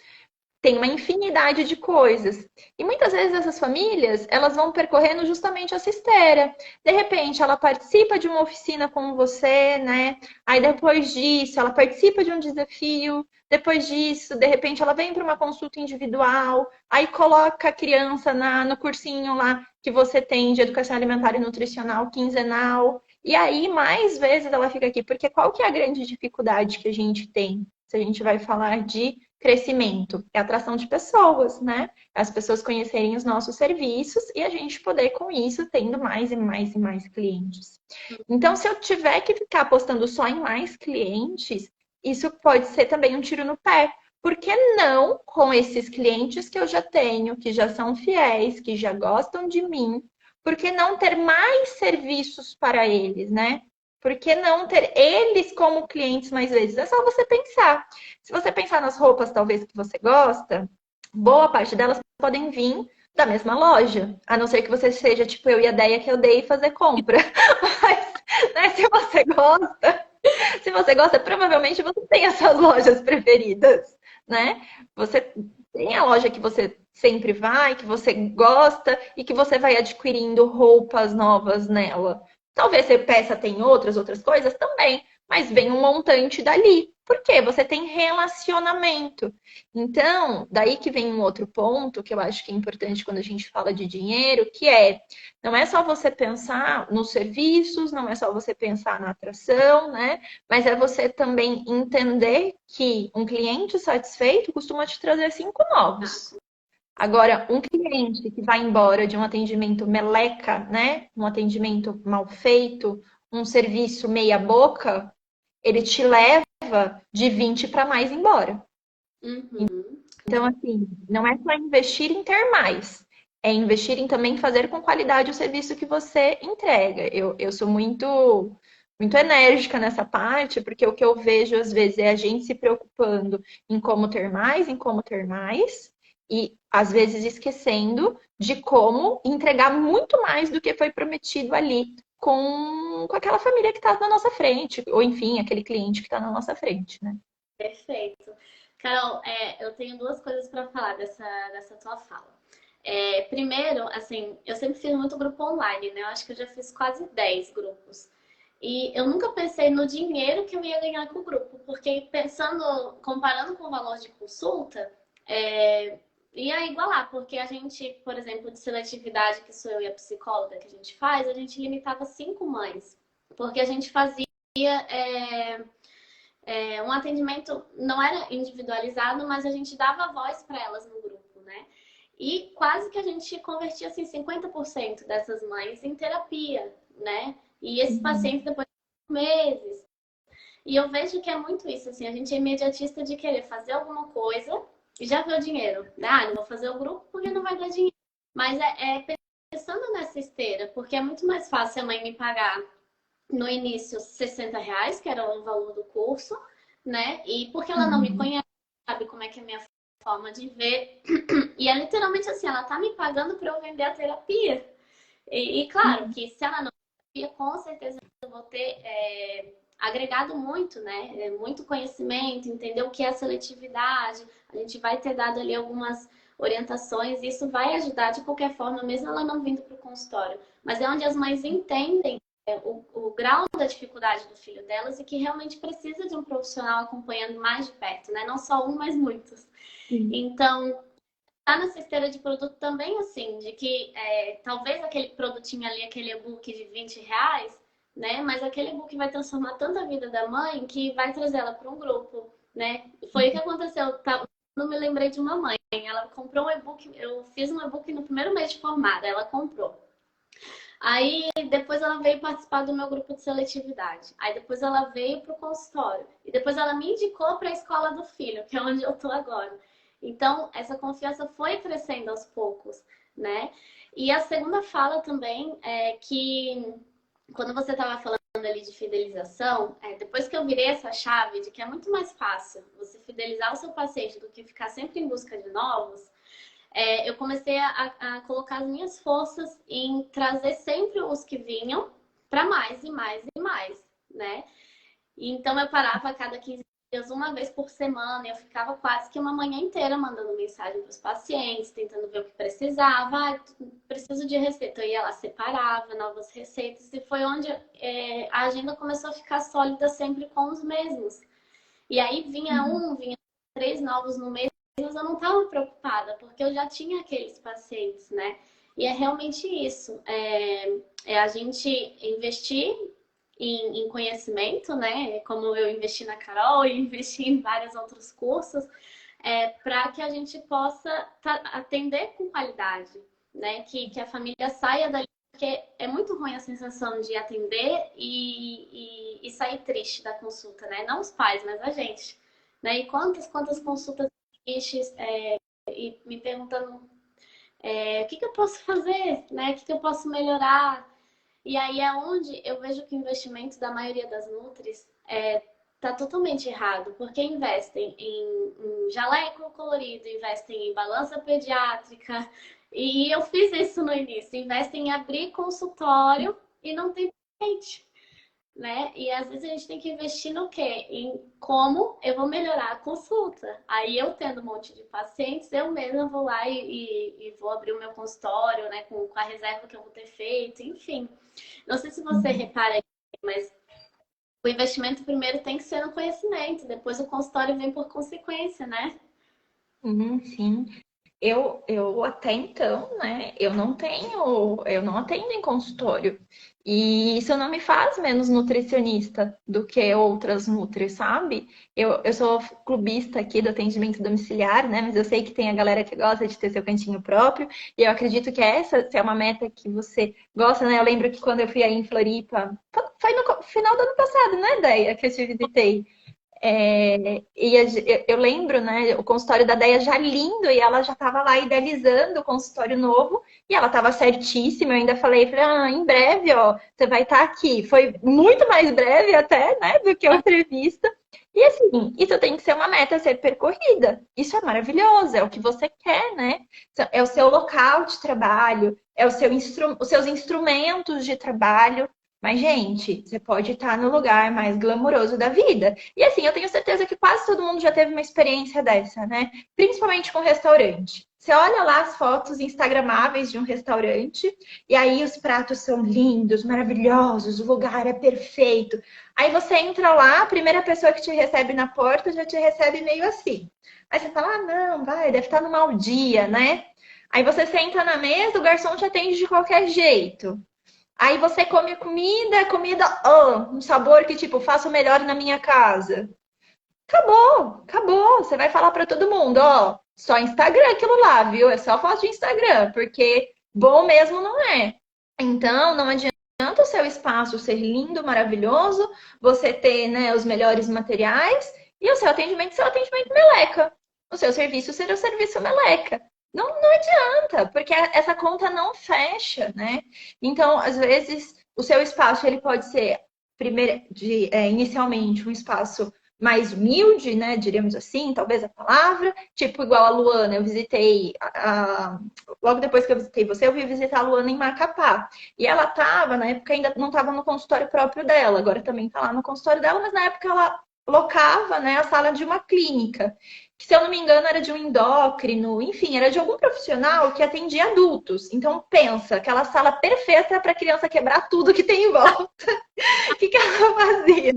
A: tem uma infinidade de coisas. E muitas vezes essas famílias, elas vão percorrendo justamente essa esteira. De repente, ela participa de uma oficina com você, né? Aí depois disso, ela participa de um desafio. Depois disso, de repente, ela vem para uma consulta individual. Aí coloca a criança no cursinho lá que você tem de educação alimentar e nutricional quinzenal. E aí, mais vezes ela fica aqui. Porque qual que é a grande dificuldade que a gente tem? Se a gente vai falar de crescimento, é a atração de pessoas, né? As pessoas conhecerem os nossos serviços e a gente poder, com isso, tendo mais e mais e mais clientes. Então, se eu tiver que ficar apostando só em mais clientes, isso pode ser também um tiro no pé. Por que não com esses clientes que eu já tenho, que já são fiéis, que já gostam de mim? Por que não ter mais serviços para eles, né? Por que não ter eles como clientes mais vezes? É só você pensar. Se você pensar nas roupas, talvez, que você gosta, boa parte delas podem vir da mesma loja. A não ser que você seja tipo eu e a Deia, que eu dei fazer compra. Mas, né, se você gosta, provavelmente você tem as suas lojas preferidas, né? Você tem a loja que você sempre vai, que você gosta e que você vai adquirindo roupas novas nela. Talvez você peça tem outras coisas também, mas vem um montante dali. Por quê? Você tem relacionamento. Então, daí que vem um outro ponto que eu acho que é importante quando a gente fala de dinheiro, que é não é só você pensar nos serviços, não é só você pensar na atração, né? Mas é você também entender que um cliente satisfeito costuma te trazer 5 novos. Agora, um cliente que vai embora de um atendimento meleca, né? Um atendimento mal feito, um serviço meia boca, ele te leva de 20 para mais embora.
B: Uhum.
A: Então, assim, não é só investir em ter mais, é investir em também fazer com qualidade o serviço que você entrega. Eu sou muito enérgica nessa parte, porque o que eu vejo às vezes é a gente se preocupando em como ter mais, e às vezes esquecendo de como entregar muito mais do que foi prometido ali com aquela família que está na nossa frente, ou enfim, aquele cliente que está na nossa frente, né?
B: Perfeito. Carol, eu tenho duas coisas para falar dessa tua fala. Primeiro, assim, eu sempre fiz muito grupo online, né? Eu acho que eu já fiz quase 10 grupos. E eu nunca pensei no dinheiro que eu ia ganhar com o grupo, porque pensando, comparando com o valor de consulta, ia igualar, porque a gente, por exemplo, de seletividade, que sou eu e a psicóloga que a gente faz, a gente limitava 5 mães, porque a gente fazia um atendimento, não era individualizado, mas a gente dava voz para elas no grupo, né? E quase que a gente convertia assim 50% dessas mães em terapia, né? E esses pacientes depois de meses. E eu vejo que é muito isso, assim, a gente é imediatista de querer fazer alguma coisa e já ver o dinheiro. Ah, não vou fazer o grupo porque não vai dar dinheiro. Mas pensando nessa esteira, porque é muito mais fácil a mãe me pagar no início R$ 60, que era o valor do curso, né? E porque ela não me
A: Uhum.
B: conhece, sabe como é que é a minha forma de ver. E é literalmente assim, ela tá me pagando para eu vender a terapia. E claro que se ela não terapia, com certeza eu vou ter agregado muito, né? Muito conhecimento, entender o que é seletividade. A gente vai ter dado ali algumas orientações, e isso vai ajudar de qualquer forma, mesmo ela não vindo para o consultório. Mas é onde as mães entendem o grau da dificuldade do filho delas e que realmente precisa de um profissional acompanhando mais de perto, né? Não só um, mas muitos.
A: Sim.
B: Então, tá nessa esteira de produto também, assim, de que talvez aquele produtinho ali, aquele e-book de R$ 20, né? Mas aquele e-book vai transformar tanto a vida da mãe que vai trazer ela para um grupo, né? Foi o que aconteceu. Não me lembrei de uma mãe. Ela comprou um e-book, eu fiz um e-book no primeiro mês de formada, ela comprou. Aí depois ela veio participar do meu grupo de seletividade. Aí depois ela veio para o consultório. E depois ela me indicou para a escola do filho, que é onde eu estou agora. Então, essa confiança foi crescendo aos poucos, né? E a segunda fala também é que quando você estava falando ali de fidelização, depois que eu virei essa chave de que é muito mais fácil você fidelizar o seu paciente do que ficar sempre em busca de novos, eu comecei a colocar as minhas forças em trazer sempre os que vinham para mais e mais e mais, né? Então eu parava a cada 15 dias, uma vez por semana, e eu ficava quase que uma manhã inteira mandando mensagem para os pacientes, tentando ver o que precisava. Ah, preciso de receita. Eu ia lá, separava novas receitas, e foi onde a agenda começou a ficar sólida sempre com os mesmos. E aí vinha 3 novos no mês, mas eu não estava preocupada, porque eu já tinha aqueles pacientes, né? E é realmente isso. É a gente investir em conhecimento, né? Como eu investi na Carol e investi em vários outros cursos, para que a gente possa atender com qualidade, né? Que a família saia dali, porque é muito ruim a sensação de atender e sair triste da consulta, né? Não os pais, mas a gente, né? E quantas consultas tristes, e me perguntando o que eu posso fazer, né? O que eu posso melhorar? E aí é onde eu vejo que o investimento da maioria das Nutris tá totalmente errado, porque investem em jaleco colorido, investem em balança pediátrica, e eu fiz isso no início, investem em abrir consultório e não tem paciente, né? E às vezes a gente tem que investir no quê? Em como eu vou melhorar a consulta. Aí eu tendo um monte de pacientes, eu mesma vou lá e vou abrir o meu consultório, né? Com a reserva que eu vou ter feito, enfim. Não sei se você repara, mas o investimento primeiro tem que ser no conhecimento, depois o consultório vem por consequência, né?
A: Sim. Eu até então, né, eu não atendo em consultório. E isso não me faz menos nutricionista do que outras nutri, sabe? Eu sou clubista aqui do atendimento domiciliar, né? Mas eu sei que tem a galera que gosta de ter seu cantinho próprio. E eu acredito que essa se é uma meta que você gosta, né? Eu lembro que quando eu fui aí em Floripa, foi no final do ano passado, né, ideia que eu te visitei. Eu lembro, né, o consultório da Deia já lindo, e ela já estava lá idealizando o consultório novo, e ela estava certíssima. Eu ainda falei, em breve, ó, você vai estar aqui. Foi muito mais breve até, né, do que o previsto. E assim, isso tem que ser uma meta a ser percorrida. Isso é maravilhoso, é o que você quer, né? É o seu local de trabalho, é o os seus instrumentos de trabalho. Mas, gente, você pode estar no lugar mais glamuroso da vida. E assim, eu tenho certeza que quase todo mundo já teve uma experiência dessa, né? Principalmente com restaurante. Você olha lá as fotos instagramáveis de um restaurante, e aí os pratos são lindos, maravilhosos, o lugar é perfeito. Aí você entra lá, a primeira pessoa que te recebe na porta já te recebe meio assim. Aí você fala, ah, não, vai, deve estar no mau dia, né? Aí você senta na mesa, o garçom te atende de qualquer jeito. Aí você come comida, um sabor que, tipo, faço melhor na minha casa. Acabou, acabou. Você vai falar para todo mundo, ó, só Instagram aquilo lá, viu? É só foto de Instagram, porque bom mesmo não é. Então, não adianta o seu espaço ser lindo, maravilhoso, você ter, né, os melhores materiais e o seu atendimento meleca. O seu serviço ser o serviço meleca. Não adianta, porque essa conta não fecha, né? Então, às vezes, o seu espaço ele pode ser inicialmente um espaço mais humilde, né? Diríamos assim, talvez a palavra, tipo igual a Luana, eu visitei logo depois que eu visitei você, eu fui visitar a Luana em Macapá. E ela estava, na época ainda não estava no consultório próprio dela, agora também está lá no consultório dela, mas na época ela locava, né, a sala de uma clínica, que se eu não me engano era de um endócrino, enfim, era de algum profissional que atendia adultos. Então pensa, aquela sala perfeita para a criança quebrar tudo que tem em volta. O que ela fazia?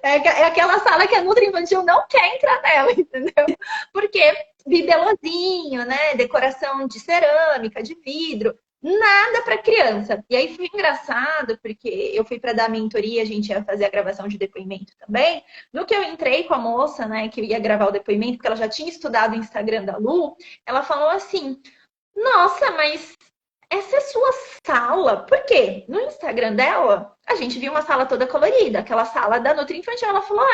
A: É aquela sala que a Nutri Infantil não quer entrar nela, entendeu? Porque bibelozinho, né? Decoração de cerâmica, de vidro, nada para criança. E aí foi engraçado, porque eu fui para dar mentoria, a gente ia fazer a gravação de depoimento também. No que eu entrei com a moça, né, que ia gravar o depoimento, porque ela já tinha estudado o Instagram da Lu, ela falou assim: Nossa, mas essa é sua sala? Por quê? No Instagram dela, a gente viu uma sala toda colorida, aquela sala da Nutri Infantil. Ela falou: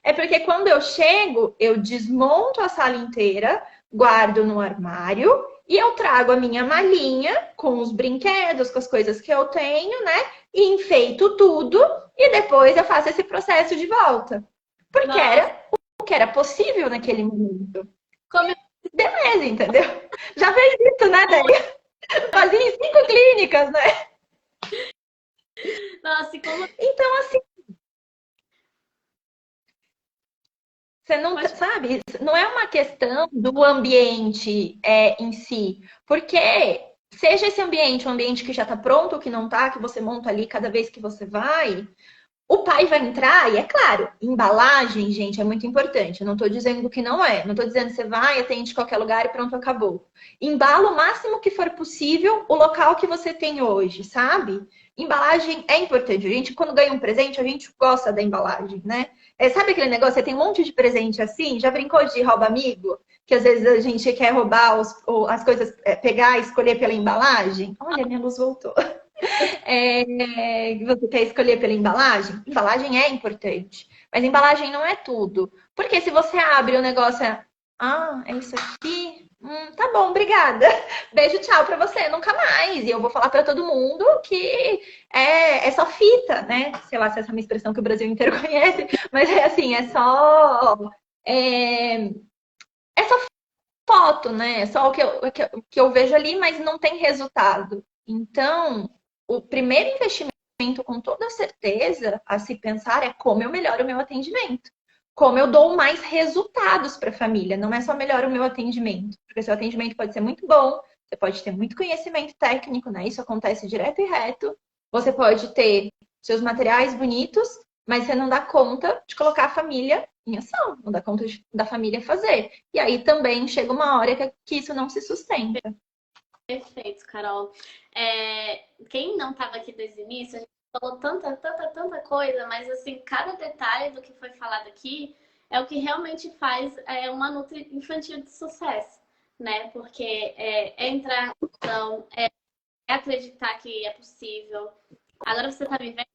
A: é porque quando eu chego, eu desmonto a sala inteira, guardo no armário e eu trago a minha malinha com os brinquedos, com as coisas que eu tenho, né? E enfeito tudo e depois eu faço esse processo de volta. Porque era o que era possível naquele momento.
B: Como...
A: Beleza, entendeu? Já fez isso, né, Délia? Fazia em 5 clínicas, né?
B: Nossa, e como...
A: Então, assim, você não sabe, não é uma questão do ambiente em si, porque seja esse ambiente um ambiente que já está pronto, ou que não está, que você monta ali cada vez que você vai, o pai vai entrar, e é claro, embalagem, gente, é muito importante. Eu não estou dizendo que não é. Não estou dizendo que você vai, atende qualquer lugar e pronto, acabou. Embala o máximo que for possível o local que você tem hoje, sabe? Embalagem é importante. A gente, quando ganha um presente, a gente gosta da embalagem, né? Sabe aquele negócio? Você tem um monte de presente assim? Já brincou de rouba amigo? Que às vezes a gente quer roubar as coisas, pegar e escolher pela embalagem? Olha, minha luz voltou. Você quer escolher pela embalagem? Embalagem é importante, mas embalagem não é tudo. Porque se você abre o negócio, é isso aqui? Tá bom, obrigada. Beijo, tchau pra você, nunca mais. E eu vou falar pra todo mundo que é só fita, né? Sei lá se essa é uma expressão que o Brasil inteiro conhece, mas é assim, é, é só foto, né? É só o que eu vejo ali, mas não tem resultado. Então, o primeiro investimento, com toda certeza, a se pensar é como eu melhoro o meu atendimento. Como eu dou mais resultados para a família. Não é só melhor o meu atendimento. Porque seu atendimento pode ser muito bom, você pode ter muito conhecimento técnico, né? Isso acontece direto e reto. Você pode ter seus materiais bonitos, mas você não dá conta de colocar a família em ação, não dá conta da família fazer. E aí também chega uma hora que isso não se sustenta.
B: Perfeito, Carol. Quem não estava aqui desde o início, a gente falou tanta coisa, mas assim, cada detalhe do que foi falado aqui é o que realmente faz uma Nutri infantil de sucesso, né? Porque entrar em ação, acreditar que é possível. Agora você está vivendo.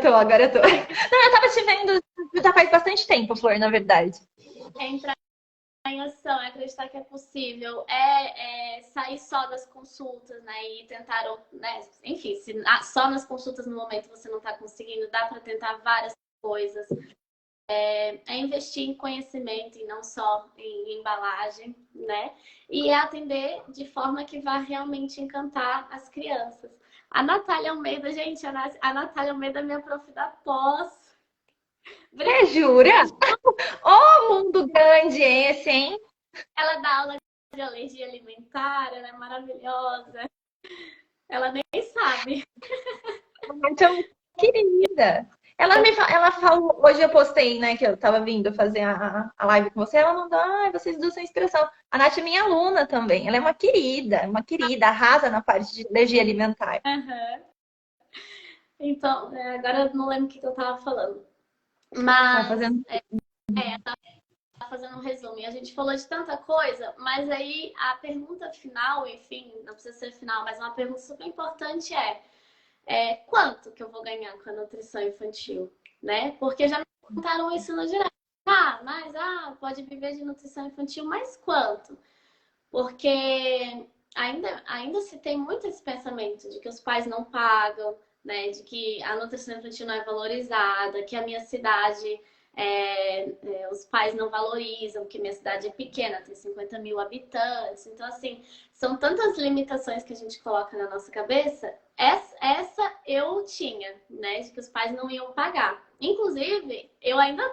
A: Agora eu tô. Não, eu tava te vendo já faz bastante tempo, Flor, na verdade.
B: Entrar em ação, acreditar que é possível, sair só das consultas, né? E tentar, né? Enfim, se só nas consultas no momento você não está conseguindo, dá para tentar várias coisas. Investir em conhecimento e não só em embalagem, né? E atender de forma que vá realmente encantar as crianças. A Natália Almeida, gente, a Natália Almeida é minha prof da pós.
A: Jura? Ô, mundo grande esse, hein?
B: Ela dá aula de alergia alimentar, ela é maravilhosa. Ela nem sabe.
A: Então, querida. Ela falou, hoje eu postei, né, que eu tava vindo fazer a live com você, ela mandou, vocês duas são inspiração. A Nath é minha aluna também, ela é uma querida, arrasa na parte de alergia alimentar.
B: Uhum. Então, agora eu não lembro o que eu tava falando. Mas,
A: tá fazendo...
B: tá fazendo um resumo. E a gente falou de tanta coisa, mas aí a pergunta final, enfim, não precisa ser final, mas uma pergunta super importante quanto que eu vou ganhar com a nutrição infantil, né? Porque já me perguntaram isso no direto. Pode viver de nutrição infantil, mas quanto? Porque ainda se tem muito esse pensamento de que os pais não pagam, né? De que a nutrição infantil não é valorizada, que a minha cidade os pais não valorizam, que minha cidade é pequena, tem 50 mil habitantes. Então, assim, são tantas limitações que a gente coloca na nossa cabeça. Essa eu tinha, né? De que os pais não iam pagar. Inclusive, eu ainda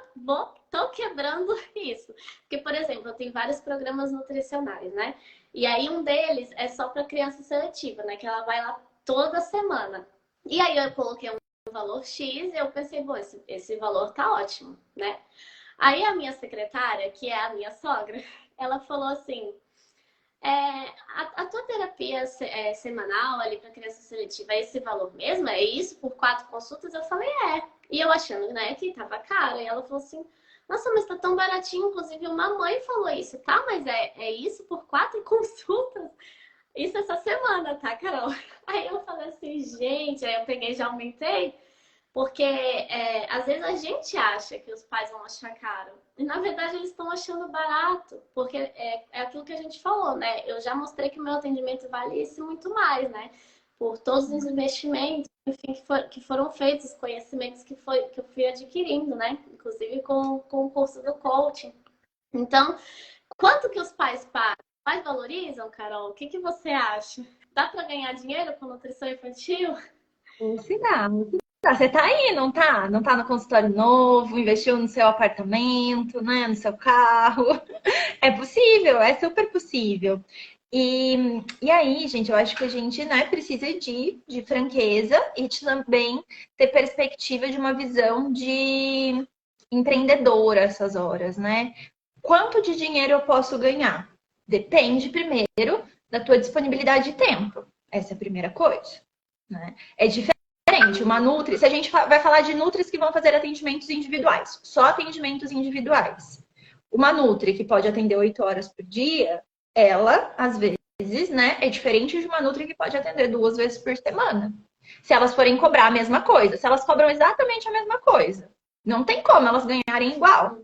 B: tô quebrando isso. Porque, por exemplo, eu tenho vários programas nutricionais, né? E aí um deles é só para criança seletiva, né? Que ela vai lá toda semana. E aí eu coloquei um valor X e eu pensei, bom, esse valor tá ótimo, né? Aí a minha secretária, que é a minha sogra, ela falou assim, a tua terapia semanal ali para criança seletiva é esse valor mesmo? É isso por 4 consultas? Eu falei, é. E eu achando, né, que tava caro. E ela falou assim, nossa, mas tá tão baratinho. Inclusive, uma mãe falou isso, tá? Mas é isso por 4 consultas? Isso essa semana, tá, Carol? Aí eu falei assim, gente, aí eu peguei e já aumentei. Porque às vezes a gente acha que os pais vão achar caro. E na verdade eles estão achando barato. Porque é aquilo que a gente falou, né? Eu já mostrei que o meu atendimento vale isso muito mais, né? Por todos os investimentos, enfim, que foram feitos, os conhecimentos que eu fui adquirindo, né? Inclusive com o curso do coaching. Então, quanto que os pais pagam? Os pais valorizam, Carol? O que você acha? Dá para ganhar dinheiro com nutrição infantil?
A: Se dá. Você tá aí, não tá? Não tá no consultório novo, investiu no seu apartamento, né? No seu carro. É possível, é super possível. E aí, gente, eu acho que a gente, né, precisa de franqueza e de também ter perspectiva de uma visão de empreendedora essas horas, né? Quanto de dinheiro eu posso ganhar? Depende primeiro da tua disponibilidade de tempo. Essa é a primeira coisa, né? É diferente. Uma Nutri, se a gente vai falar de Nutris que vão fazer atendimentos individuais, só atendimentos individuais. Uma Nutri que pode atender 8 horas por dia, ela, às vezes, né, é diferente de uma Nutri que pode atender 2 vezes por semana. Se elas forem cobrar a mesma coisa, se elas cobram exatamente a mesma coisa, não tem como elas ganharem igual.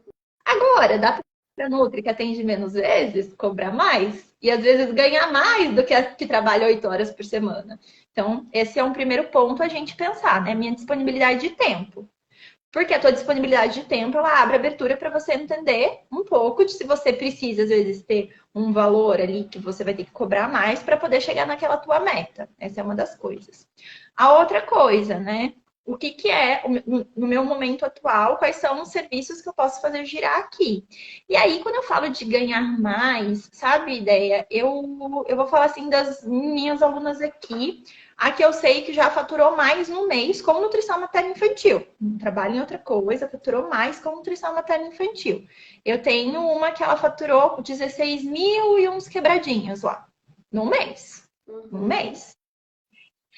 A: Agora, dá para a Nutri que atende menos vezes, cobrar mais, e às vezes ganhar mais do que a que trabalha 8 horas por semana. Então, esse é um primeiro ponto a gente pensar, né? Minha disponibilidade de tempo. Porque a tua disponibilidade de tempo, ela abre abertura para você entender um pouco de se você precisa, às vezes, ter um valor ali que você vai ter que cobrar mais para poder chegar naquela tua meta. Essa é uma das coisas. A outra coisa, né? o que que é, no meu momento atual, quais são os serviços que eu posso fazer girar aqui. E aí, quando eu falo de ganhar mais, sabe, ideia? Eu vou falar assim das minhas alunas aqui, a que eu sei que já faturou mais no mês com nutrição materno-infantil. Não trabalha em outra coisa, faturou mais com nutrição materno-infantil. Eu tenho uma que ela faturou 16 mil e uns quebradinhos lá, no mês. No mês.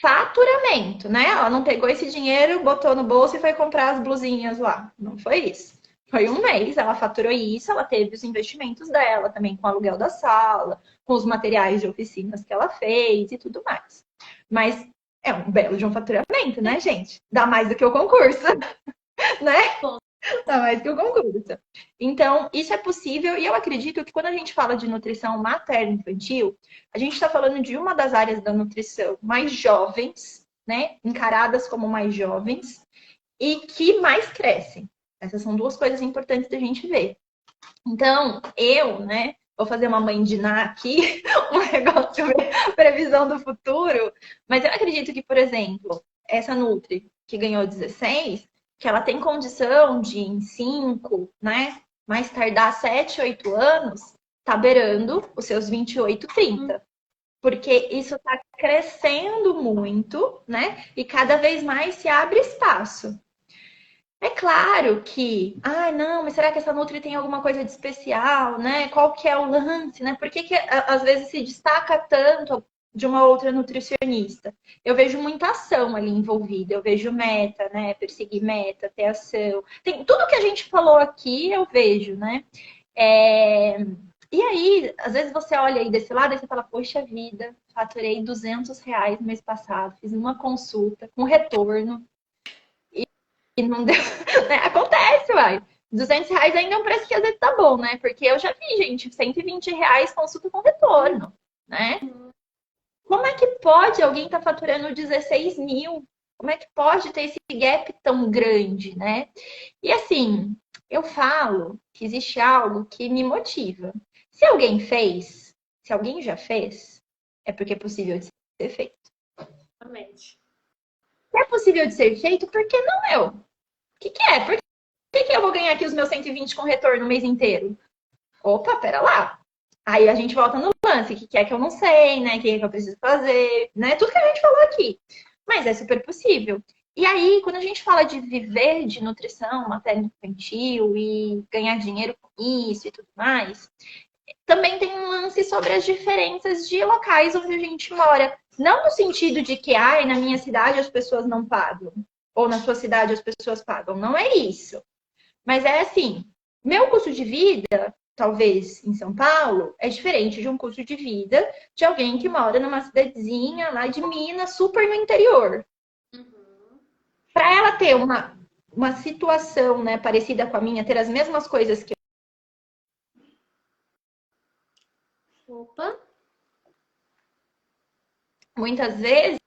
A: Faturamento, né? Ela não pegou esse dinheiro, botou no bolso e foi comprar as blusinhas lá. Não foi isso. Foi um mês, ela faturou isso, ela teve os investimentos dela também com o aluguel da sala, com os materiais de oficinas que ela fez e tudo mais. Mas é um belo de um faturamento, né, gente? Dá mais do que o concurso, né? Dá mais que o concurso. Então, isso é possível e eu acredito que quando a gente fala de nutrição materno-infantil, a gente está falando de uma das áreas da nutrição mais jovens, né? Encaradas como mais jovens e que mais crescem. Essas são duas coisas importantes da gente ver. Então, eu, né, vou fazer uma mãe de Ná aqui, um negócio, previsão do futuro, mas eu acredito que, por exemplo, essa Nutri que ganhou 16, que ela tem condição de em 5, né, mais tardar 7, 8 anos, tá beirando os seus 28, 30. Porque isso está crescendo muito, né? E cada vez mais se abre espaço. É claro que, não, mas será que essa Nutri tem alguma coisa de especial, né? Qual que é o lance, né? Por que que às vezes se destaca tanto de uma outra nutricionista? Eu vejo muita ação ali envolvida, eu vejo meta, né? Perseguir meta, ter ação. Tem tudo que a gente falou aqui, eu vejo, né? E aí, às vezes você olha aí desse lado e você fala, poxa vida, faturei R$ 200 no mês passado, fiz uma consulta com retorno. E não deu. Né? Acontece, uai. R$ 200 ainda é um preço que às vezes tá bom, né? Porque eu já vi, gente, R$ 120 consulta com retorno, né? Como é que pode alguém estar faturando 16 mil? Como é que pode ter esse gap tão grande, né? E assim, eu falo que existe algo que me motiva. Se alguém fez, se alguém já fez, é porque é possível de ser feito.
B: Exatamente.
A: Se é possível de ser feito, por que não eu? O que é? Por que eu vou ganhar aqui os meus 120 com retorno o mês inteiro? Opa, pera lá. Aí a gente volta no lance. O que é que eu não sei, né? O que é que eu preciso fazer, né? Tudo que a gente falou aqui. Mas é super possível. E aí, quando a gente fala de viver de nutrição materno-infantil e ganhar dinheiro com isso e tudo mais, também tem um lance sobre as diferenças de locais onde a gente mora. Não no sentido de que, na minha cidade as pessoas não pagam. Ou na sua cidade as pessoas pagam. Não é isso. Mas é assim, meu custo de vida, talvez em São Paulo, é diferente de um custo de vida de alguém que mora numa cidadezinha lá de Minas, super no interior. Para ela ter uma situação, né, parecida com a minha, ter as mesmas coisas que
B: Opa!
A: muitas vezes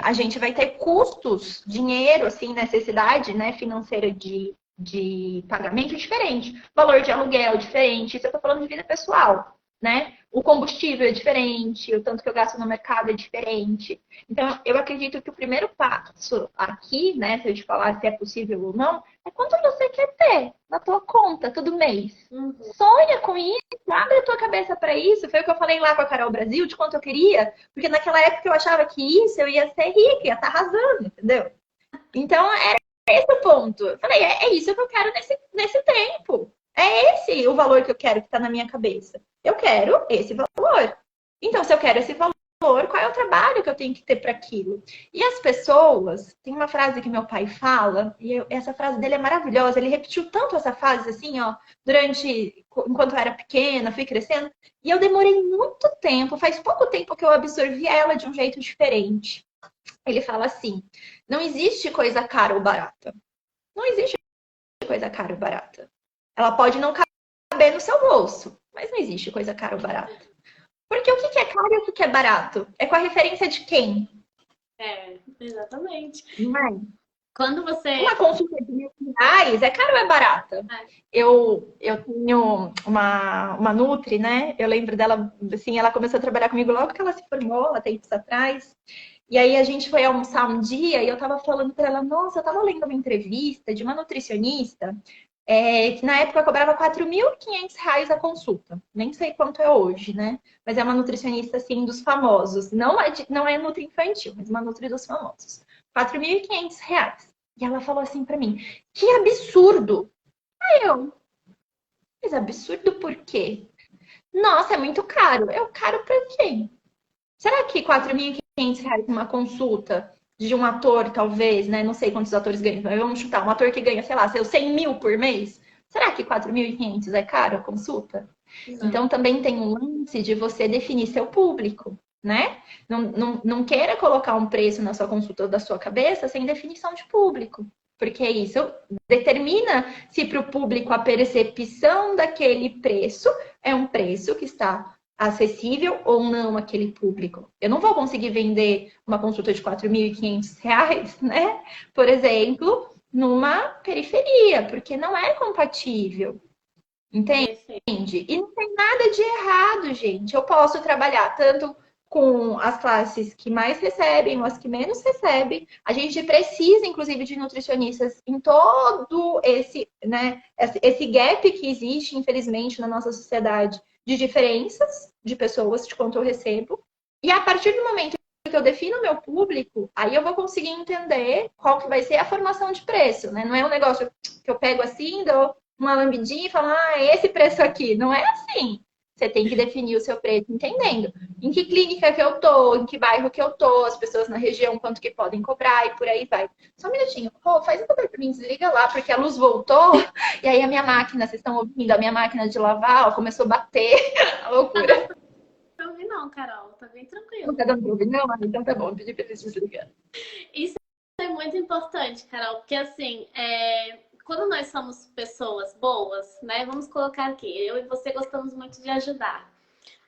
A: a gente vai ter custos, dinheiro, assim, necessidade, né, financeira de pagamento diferente. Valor de aluguel diferente. Isso eu tô falando de vida pessoal, né? O combustível é diferente, o tanto que eu gasto no mercado é diferente. Então, eu acredito que o primeiro passo aqui, né, se eu te falar se é possível ou não, é quanto você quer ter na tua conta todo mês. Sonha com isso, abre a tua cabeça para isso. Foi o que eu falei lá com a Carol Brasil, de quanto eu queria, porque naquela época eu achava que isso eu ia ser rica, ia estar arrasando, entendeu? Então, era esse o ponto. Eu falei, é isso que eu quero nesse tempo. É esse o valor que eu quero que está na minha cabeça. Eu quero esse valor. Então, se eu quero esse valor, qual é o trabalho que eu tenho que ter para aquilo? E as pessoas, tem uma frase que meu pai fala, e essa frase dele é maravilhosa. Ele repetiu tanto essa frase assim, ó, enquanto eu era pequena, fui crescendo, e eu demorei muito tempo, faz pouco tempo que eu absorvi ela de um jeito diferente. Ele fala assim: não existe coisa cara ou barata. Não existe coisa cara ou barata. Ela pode não caber no seu bolso, mas não existe coisa cara ou barata. Porque o que é caro e o que é barato? É com a referência de quem?
B: Exatamente.
A: Não.
B: Quando você...
A: Uma consulta de R$ 1.000 é caro ou é barata? Eu tenho uma Nutri, né? Eu lembro dela, assim, ela começou a trabalhar comigo logo que ela se formou, há tempos atrás. E aí a gente foi almoçar um dia e eu tava falando para ela, nossa, eu tava lendo uma entrevista de uma nutricionista que na época cobrava R$ 4.500 a consulta. Nem sei quanto é hoje, né? Mas é uma nutricionista, assim, dos famosos. Não é nutri infantil, mas uma nutri dos famosos. R$ 4.500. E ela falou assim para mim, que absurdo! Aí eu, mas absurdo por quê? Nossa, é muito caro. É caro para quem? Será que R$ 4.500 uma consulta de um ator, talvez, né? Não sei quantos atores ganham, mas vamos chutar. Um ator que ganha, sei lá, 100 mil por mês. Será que 4.500 é caro a consulta?
B: Não.
A: Então, também tem um lance de você definir seu público, né? Não queira colocar um preço na sua consulta da sua cabeça sem definição de público. Porque isso determina se para o público a percepção daquele preço é um preço que está acessível ou não àquele público. Eu não vou conseguir vender uma consulta de R$ 4.500, né? Por exemplo, numa periferia, porque não é compatível. Entende?
B: Perfeito.
A: E não tem nada de errado, gente. Eu posso trabalhar tanto com as classes que mais recebem ou as que menos recebem. A gente precisa, inclusive, de nutricionistas em todo esse, né, esse gap que existe, infelizmente, na nossa sociedade, de diferenças de pessoas, de quanto eu recebo. E a partir do momento que eu defino o meu público, aí eu vou conseguir entender qual que vai ser a formação de preço, né? Não é um negócio que eu pego assim, dou uma lambidinha e falo, ah, é esse preço aqui. Não é assim. Você tem que definir o seu preço entendendo em que clínica que eu tô, em que bairro que eu tô, as pessoas na região, quanto que podem cobrar e por aí vai. Só um minutinho. Pô, faz um favor pra mim, desliga lá, porque a luz voltou e aí a minha máquina, vocês estão ouvindo, a minha máquina de lavar, ó, começou a bater. A loucura.
B: Não ouvi não, Carol. Tá bem
A: Não
B: tranquilo.
A: tá dando pra ouvir? Não, então tá bom, pedi pra eles desligar.
B: Isso é muito importante, Carol, porque assim, quando nós somos pessoas boas, né? Vamos colocar aqui, eu e você gostamos muito de ajudar.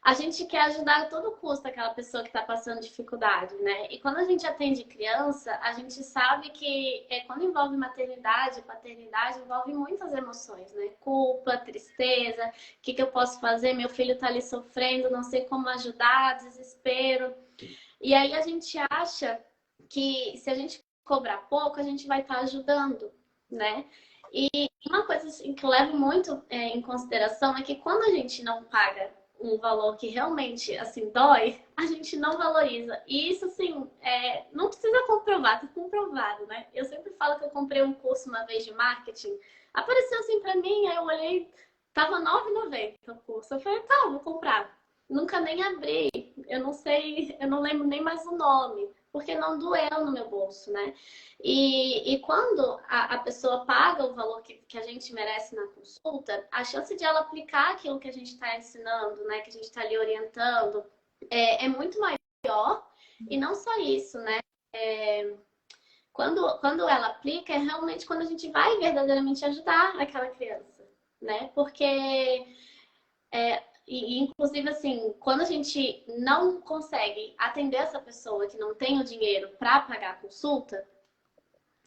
B: A gente quer ajudar a todo custo aquela pessoa que está passando dificuldade, né? E quando a gente atende criança, a gente sabe que quando envolve maternidade, paternidade, envolve muitas emoções, né? Culpa, tristeza, o que, que eu posso fazer? Meu filho está ali sofrendo, não sei como ajudar, desespero. E aí a gente acha que se a gente cobrar pouco, a gente vai estar ajudando, né? E uma coisa assim, que eu levo muito em consideração é que quando a gente não paga um valor que realmente assim dói, a gente não valoriza. E isso assim, não precisa comprovar, tá comprovado, né? Eu sempre falo que eu comprei um curso uma vez de marketing, apareceu assim para mim, aí eu olhei, tava R$ 9,90 o curso. Eu falei, tá, vou comprar. Nunca nem abri, eu não sei, eu não lembro nem mais o nome, porque não doeu no meu bolso, né? E quando a pessoa paga o valor que a gente merece na consulta, a chance de ela aplicar aquilo que a gente está ensinando, né? Que a gente está ali orientando, é muito maior. E não só isso, né? Quando ela aplica, é realmente quando a gente vai verdadeiramente ajudar aquela criança, né? Porque inclusive, assim, quando a gente não consegue atender essa pessoa que não tem o dinheiro para pagar a consulta,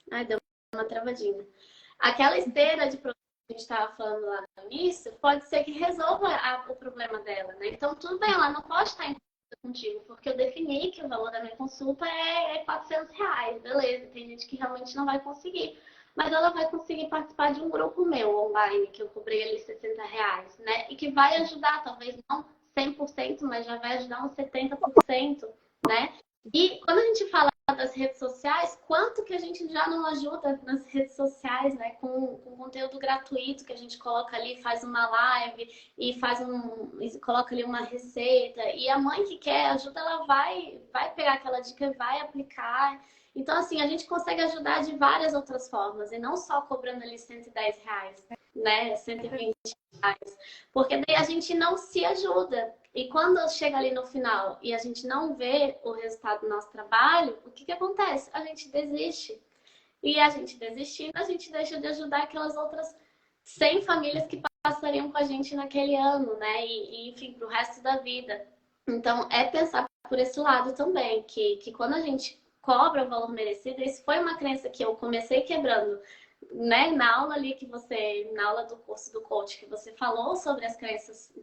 B: ai, deu uma travadinha. Aquela esteira de produto que a gente estava falando lá no início, pode ser que resolva o problema dela, né? Então, tudo bem, ela não pode estar em consulta contigo, porque eu defini que o valor da minha consulta é R$ 400, beleza. Tem gente que realmente não vai conseguir. Mas ela vai conseguir participar de um grupo meu online, que eu cobrei ali R$ 60, né? E que vai ajudar, talvez não 100%, mas já vai ajudar uns 70%, né? E quando a gente fala das redes sociais, quanto que a gente já não ajuda nas redes sociais, né? Com conteúdo gratuito que a gente coloca ali, faz uma live e coloca ali uma receita. E a mãe que quer ajuda, ela vai pegar aquela dica e vai aplicar. Então, assim, a gente consegue ajudar de várias outras formas, e não só cobrando ali R$ 110, né? R$ 120. Porque daí a gente não se ajuda. E quando chega ali no final e a gente não vê o resultado do nosso trabalho, o que acontece? A gente desiste. E a gente desistindo, a gente deixa de ajudar aquelas outras 100 famílias que passariam com a gente naquele ano, né? Enfim, pro resto da vida. Então, é pensar por esse lado também, que quando a gente cobra o valor merecido, isso foi uma crença que eu comecei quebrando, né? Na aula ali na aula do curso do coach, que você falou sobre as crenças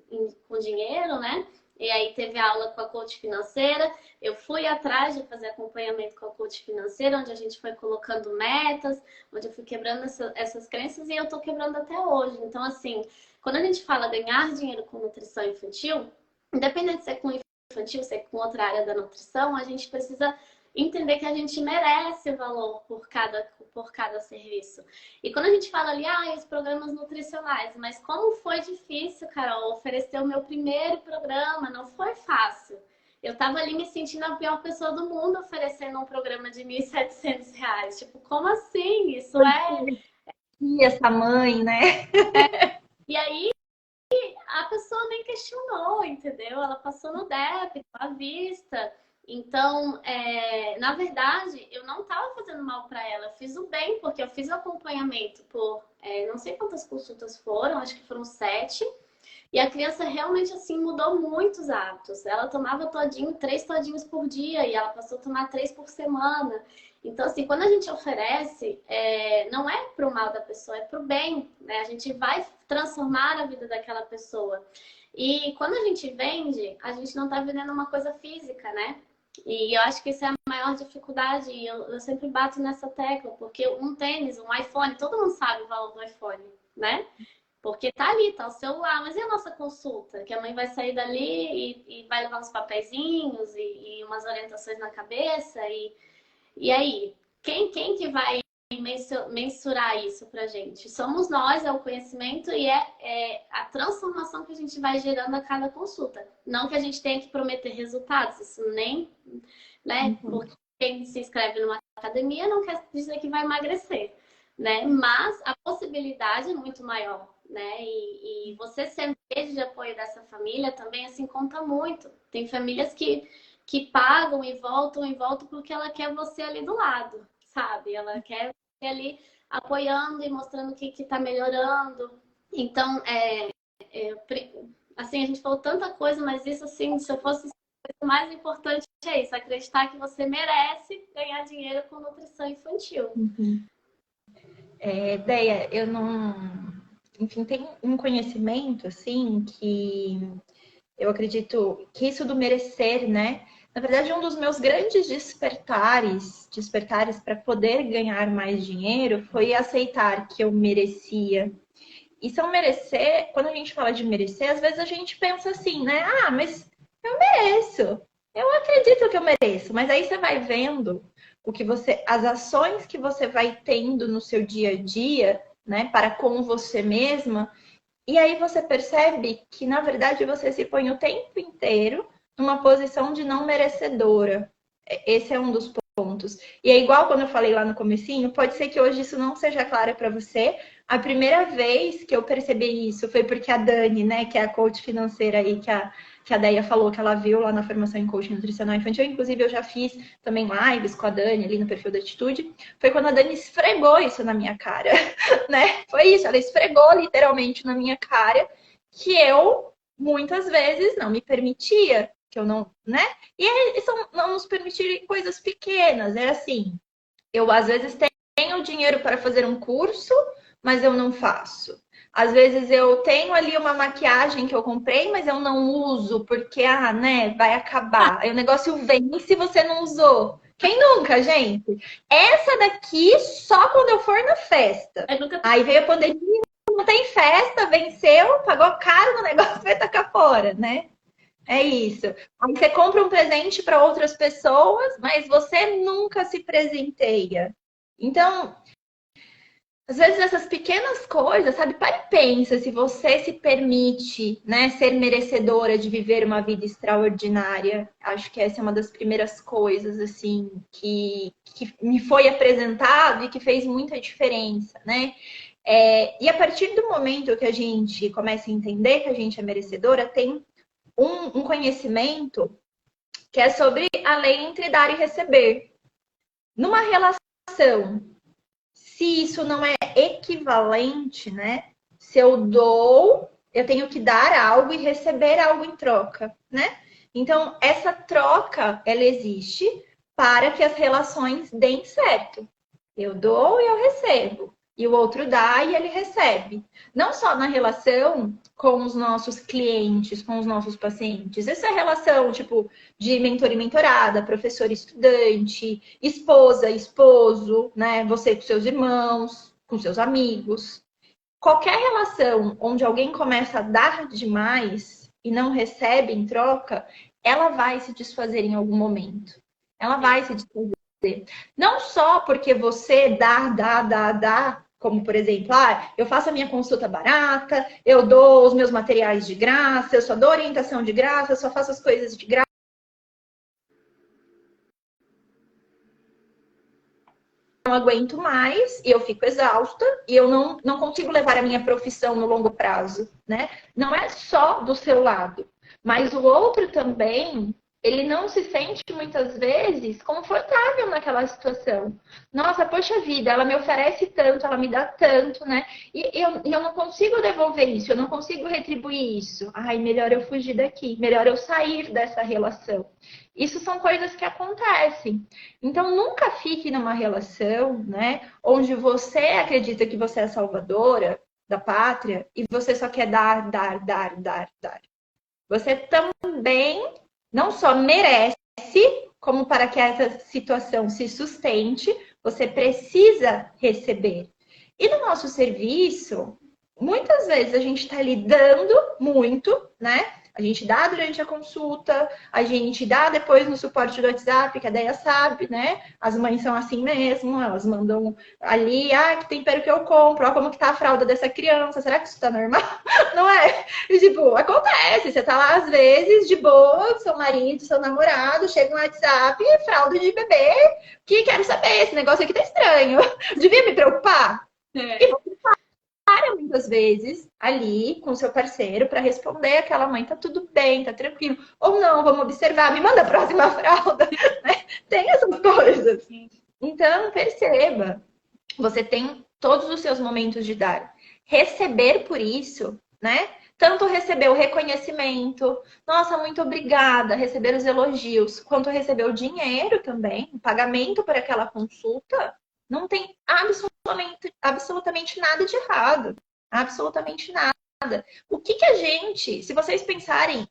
B: com dinheiro, né? E aí teve aula com a coach financeira. Eu fui atrás de fazer acompanhamento com a coach financeira, onde a gente foi colocando metas, onde eu fui quebrando essas crenças e eu tô quebrando até hoje. Então, assim, quando a gente fala ganhar dinheiro com nutrição infantil, independente se é com infantil, se é com outra área da nutrição, a gente precisa entender que a gente merece valor por cada serviço. E quando a gente fala ali, os programas nutricionais, mas como foi difícil, Carol, oferecer o meu primeiro programa, não foi fácil. Eu tava ali me sentindo a pior pessoa do mundo oferecendo um programa de R$ 1.700. Tipo, como assim? Isso
A: E essa mãe, né?
B: E aí, a pessoa nem questionou, entendeu? Ela passou no débito, à vista. Então, na verdade, eu não estava fazendo mal para ela. Eu fiz o bem, porque eu fiz o acompanhamento por não sei quantas consultas foram, acho que foram 7. E a criança realmente, assim, mudou muitos hábitos. Ela tomava 3 todinhos por dia, e ela passou a tomar 3 por semana. Então, assim, quando a gente oferece, não é pro mal da pessoa, é pro bem, né? A gente vai transformar a vida daquela pessoa. E quando a gente vende, a gente não tá vendendo uma coisa física, né? E eu acho que essa é a maior dificuldade. E eu sempre bato nessa tecla, porque um tênis, um iPhone, todo mundo sabe o valor do iPhone, né? Porque tá ali, tá o celular, mas e a nossa consulta? Que a mãe vai sair dali e vai levar uns papeizinhos e umas orientações na cabeça. E aí, quem que vai mensurar isso pra gente? Somos nós, é o conhecimento e é a transformação que a gente vai gerando a cada consulta. Não que a gente tenha que prometer resultados, isso nem, né? Porque quem se inscreve numa academia não quer dizer que vai emagrecer, né? Mas a possibilidade é muito maior, né? E você ser rede de apoio dessa família também, assim, conta muito. Tem famílias que pagam e voltam porque ela quer você ali do lado, sabe? Ela quer você ali apoiando e mostrando o que está melhorando. Então, assim, a gente falou tanta coisa, mas isso, assim, se eu fosse o mais importante é isso, acreditar que você merece ganhar dinheiro com nutrição infantil.
A: Deia, eu não. Enfim, tem um conhecimento, assim, que eu acredito que isso do merecer, né? Na verdade, um dos meus grandes despertares para poder ganhar mais dinheiro foi aceitar que eu merecia. E se eu merecer, quando a gente fala de merecer, às vezes a gente pensa assim, né? Ah, mas eu mereço. Eu acredito que eu mereço. Mas aí você vai vendo as ações que você vai tendo no seu dia a dia, né, para com você mesma, e aí você percebe que, na verdade, você se põe o tempo inteiro numa posição de não merecedora. Esse é um dos pontos. E é igual quando eu falei lá no comecinho, pode ser que hoje isso não seja claro para você. A primeira vez que eu percebi isso foi porque a Dani, né, que é a coach financeira aí, que a Deia falou que ela viu lá na formação em coaching nutricional infantil. Inclusive, eu já fiz também lives com a Dani ali no perfil da Atitude. Foi quando a Dani esfregou isso na minha cara, né? Foi isso, ela esfregou literalmente na minha cara que eu, muitas vezes, não me permitia, que eu não, né? E aí, são não nos permitir coisas pequenas. É assim, eu às vezes tenho dinheiro para fazer um curso, mas eu não faço. Às vezes eu tenho ali uma maquiagem que eu comprei, mas eu não uso porque, né, vai acabar. Aí o negócio vem se você não usou. Quem nunca, gente? Essa daqui só quando eu for na festa. Aí veio a pandemia, não tem festa, venceu, pagou caro no negócio, vai tacar fora, né? É isso. Aí você compra um presente para outras pessoas, mas você nunca se presenteia. Então, às vezes essas pequenas coisas, sabe? Para e pensa se você se permite, né, ser merecedora de viver uma vida extraordinária. Acho que essa é uma das primeiras coisas, assim, que me foi apresentado e que fez muita diferença, né? E a partir do momento que a gente começa a entender que a gente é merecedora, tem um conhecimento que é sobre a lei entre dar e receber. Numa relação, se isso não é equivalente, né? Se eu dou, eu tenho que dar algo e receber algo em troca, né? Então, essa troca, ela existe para que as relações deem certo. Eu dou e eu recebo. e o outro dá e ele recebe. Não só na relação com os nossos clientes, com os nossos pacientes. Essa é a relação, tipo, de mentor e mentorada, professor e estudante, esposa, esposo, né? Você com seus irmãos, com seus amigos. Qualquer relação onde alguém começa a dar demais e não recebe em troca, ela vai se desfazer em algum momento. Ela vai se desfazer. Não só porque você dá, como por exemplo, eu faço a minha consulta barata, eu dou os meus materiais de graça, eu só dou orientação de graça, eu só faço as coisas de graça. Não aguento mais e eu fico exausta e eu não consigo levar a minha profissão no longo prazo, né? Não é só do seu lado, mas o outro também, ele não se sente muitas vezes confortável naquela situação. Nossa, poxa vida, ela me oferece tanto, ela me dá tanto, né? E eu não consigo devolver isso, eu não consigo retribuir isso. Ai, melhor eu fugir daqui, melhor eu sair dessa relação. Isso são coisas que acontecem. Então, nunca fique numa relação, né, onde você acredita que você é a salvadora da pátria e você só quer dar. Você também não só merece, como para que essa situação se sustente, você precisa receber. E no nosso serviço, muitas vezes a gente está lidando muito, né? A gente dá durante a consulta, a gente dá depois no suporte do WhatsApp, que a Deia sabe, né? As mães são assim mesmo, elas mandam ali, que tempero que eu compro, como que tá a fralda dessa criança, será que isso tá normal? Não é? E, tipo, acontece, você tá lá às vezes, de boa, seu marido, seu namorado, chega um WhatsApp, fralda de bebê, que quero saber, esse negócio aqui tá estranho. Devia me preocupar? E você para muitas vezes ali com seu parceiro para responder aquela mãe, tá tudo bem, tá tranquilo. Ou não, vamos observar, me manda a próxima fralda. Né? Tem essas coisas. Então, perceba, você tem todos os seus momentos de dar. Receber por isso, né? Tanto receber o reconhecimento, nossa, muito obrigada, receber os elogios, quanto receber o dinheiro também, o pagamento por aquela consulta, não tem absolutamente nada de errado. Absolutamente nada. O que a gente, se vocês pensarem,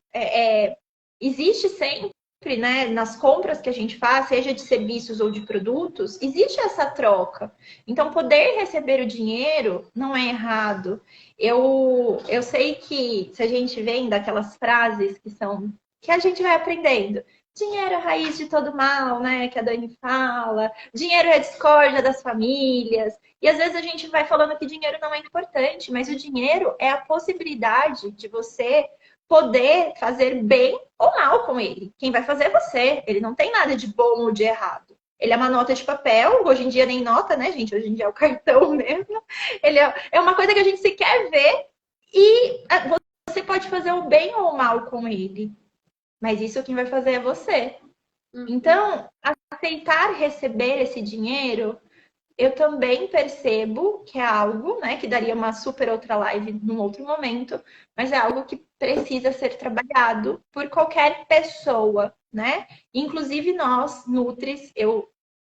A: existe sempre, né, nas compras que a gente faz, seja de serviços ou de produtos, existe essa troca. Então, poder receber o dinheiro não é errado. Eu sei que se a gente vem daquelas frases que a gente vai aprendendo. Dinheiro é a raiz de todo mal, né? Que a Dani fala. Dinheiro é a discórdia das famílias. E às vezes a gente vai falando que dinheiro não é importante, mas o dinheiro é a possibilidade de você poder fazer bem ou mal com ele. Quem vai fazer é você. Ele não tem nada de bom ou de errado. Ele é uma nota de papel, hoje em dia nem nota, né, gente? Hoje em dia é o cartão mesmo. Ele é uma coisa que a gente sequer vê e você pode fazer o bem ou o mal com ele. Mas isso quem vai fazer é você. Então, aceitar receber esse dinheiro, eu também percebo que é algo, né, que daria uma super outra live num outro momento, mas é algo que precisa ser trabalhado por qualquer pessoa, né? Inclusive nós, Nutris,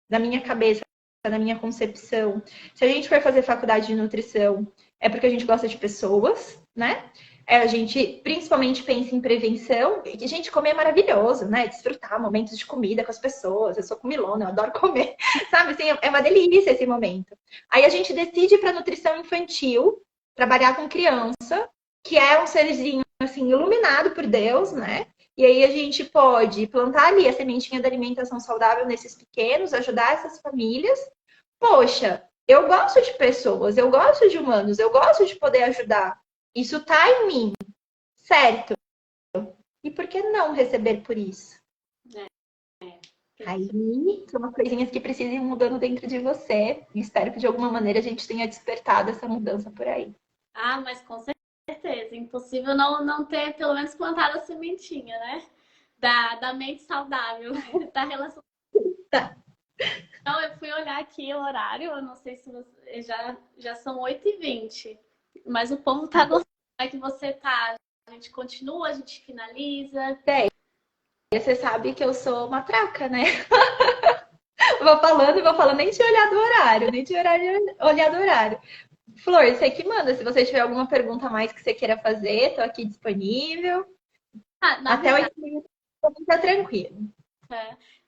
A: na minha cabeça, na minha concepção, se a gente for fazer faculdade de nutrição, é porque a gente gosta de pessoas, né? A gente principalmente pensa em prevenção. E, gente, comer é maravilhoso, né? Desfrutar momentos de comida com as pessoas. Eu sou comilona, eu adoro comer. Sabe, assim, é uma delícia esse momento. Aí a gente decide ir para nutrição infantil, trabalhar com criança, que é um serzinho, assim, iluminado por Deus, né? E aí a gente pode plantar ali a sementinha da alimentação saudável nesses pequenos, ajudar essas famílias. Poxa, eu gosto de pessoas, eu gosto de humanos, eu gosto de poder ajudar. Isso tá em mim, certo? E por que não receber por isso? Aí, são umas coisinhas que precisam ir mudando dentro de você. E espero que de alguma maneira a gente tenha despertado essa mudança por aí.
B: Ah, mas com certeza. Impossível não ter, pelo menos, plantado a sementinha, né? Da mente saudável, da relação.
A: Tá.
B: Então, eu fui olhar aqui o horário, eu não sei se você, já são 8h20, mas o povo tá gostando. Como é que você tá? A gente continua, a gente finaliza.
A: Você sabe que eu sou matraca, né? vou falando, nem tinha olhado o horário, nem tinha olhado o horário. Flor, você que manda. Se você tiver alguma pergunta a mais que você queira fazer, tô aqui disponível.
B: Na
A: Até
B: verdade,
A: 8h30 tá tranquilo.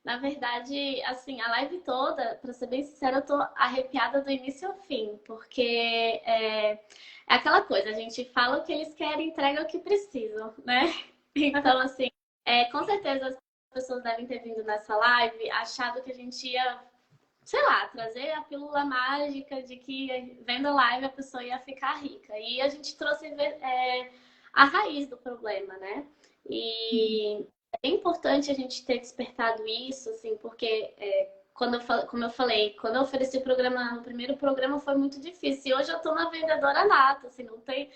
B: na verdade, assim, a live toda, pra ser bem sincera, eu tô arrepiada do início ao fim, porque é aquela coisa, a gente fala o que eles querem, entrega o que precisam, né? Então, assim, com certeza as pessoas devem ter vindo nessa live achado que a gente ia, sei lá, trazer a pílula mágica de que vendo a live a pessoa ia ficar rica. E a gente trouxe a raiz do problema, né? E é importante a gente ter despertado isso, assim, porque como eu falei, quando eu ofereci o primeiro programa foi muito difícil. E hoje eu tô na vendedora nata, assim, não tem.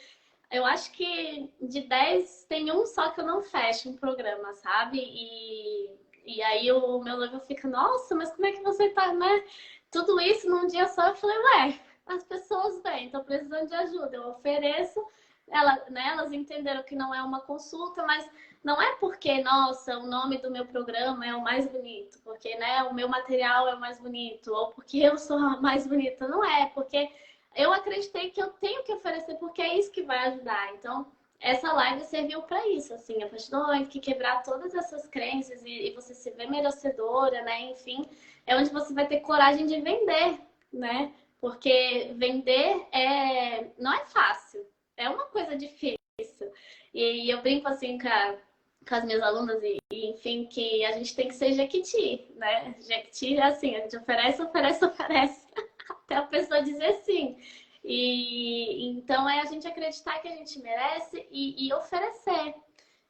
B: Eu acho que de 10 tem um só que eu não fecho um programa, sabe? E aí o meu noivo fica, nossa, mas como é que você tá, né? Tudo isso num dia só. Eu falei, ué, as pessoas vêm, estão precisando de ajuda. Eu ofereço, elas entenderam que não é uma consulta, mas não é porque, nossa, o nome do meu programa é o mais bonito, porque, né, o meu material é o mais bonito, ou porque eu sou a mais bonita. Não é, porque eu acreditei que eu tenho que oferecer porque é isso que vai ajudar. Então, essa live serviu para isso, assim, a partir do momento que quebrar todas essas crenças e você se ver merecedora, né? Enfim, é onde você vai ter coragem de vender, né? Porque vender não é fácil, é uma coisa difícil. E eu brinco assim com as minhas alunas enfim, que a gente tem que ser Jequiti, né? Jequiti é assim, a gente oferece, oferece, oferece até a pessoa dizer sim. E então é a gente acreditar que a gente merece e oferecer.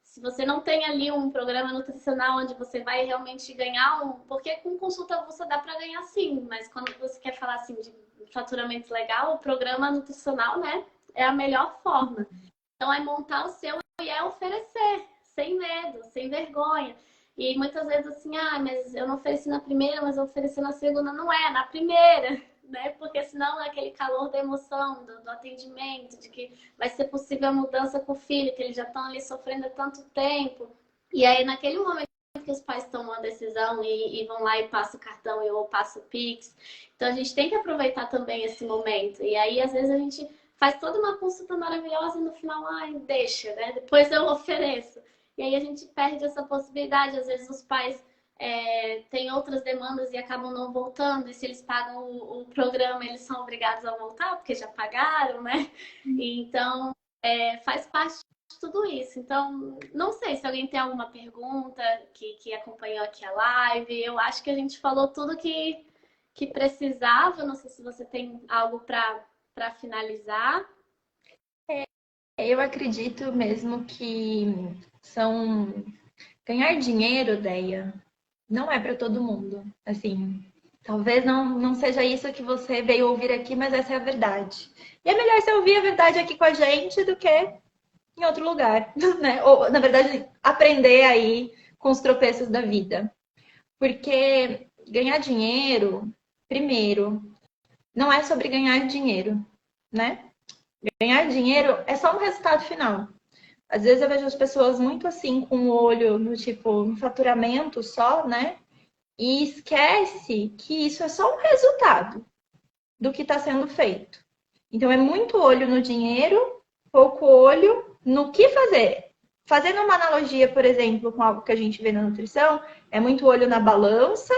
B: Se você não tem ali um programa nutricional onde você vai realmente ganhar porque com consulta você dá para ganhar sim, mas quando você quer falar assim de faturamento legal, o programa nutricional, né, é a melhor forma. Então é montar o seu e é oferecer, sem medo, sem vergonha. E muitas vezes assim, mas eu não ofereci na primeira, mas eu ofereci na segunda. Não é, na primeira, né? Porque senão é aquele calor da emoção, do atendimento, de que vai ser possível a mudança com o filho, que eles já estão ali sofrendo há tanto tempo. E aí, naquele momento que os pais tomam a decisão e vão lá e passam o cartão ou passam o Pix. Então, a gente tem que aproveitar também esse momento. E aí, às vezes, a gente faz toda uma consulta maravilhosa e no final, deixa, né? Depois eu ofereço. E aí a gente perde essa possibilidade. Às vezes os pais têm outras demandas e acabam não voltando. E se eles pagam o programa, eles são obrigados a voltar, porque já pagaram, né? Então, faz parte de tudo isso. Então, não sei se alguém tem alguma pergunta que acompanhou aqui a live. Eu acho que a gente falou tudo que precisava. Não sei se você tem algo para finalizar.
A: Eu acredito mesmo que ganhar dinheiro, Deia, não é para todo mundo. Assim, talvez não seja isso que você veio ouvir aqui, mas essa é a verdade. E é melhor você ouvir a verdade aqui com a gente do que em outro lugar, né? Ou, na verdade, aprender aí com os tropeços da vida. Porque ganhar dinheiro, primeiro, não é sobre ganhar dinheiro, né? Ganhar dinheiro é só um resultado final. Às vezes eu vejo as pessoas muito assim, com o olho no tipo, no faturamento só, né? E esquece que isso é só um resultado do que está sendo feito. Então é muito olho no dinheiro, pouco olho no que fazer. Fazendo uma analogia, por exemplo, com algo que a gente vê na nutrição, é muito olho na balança,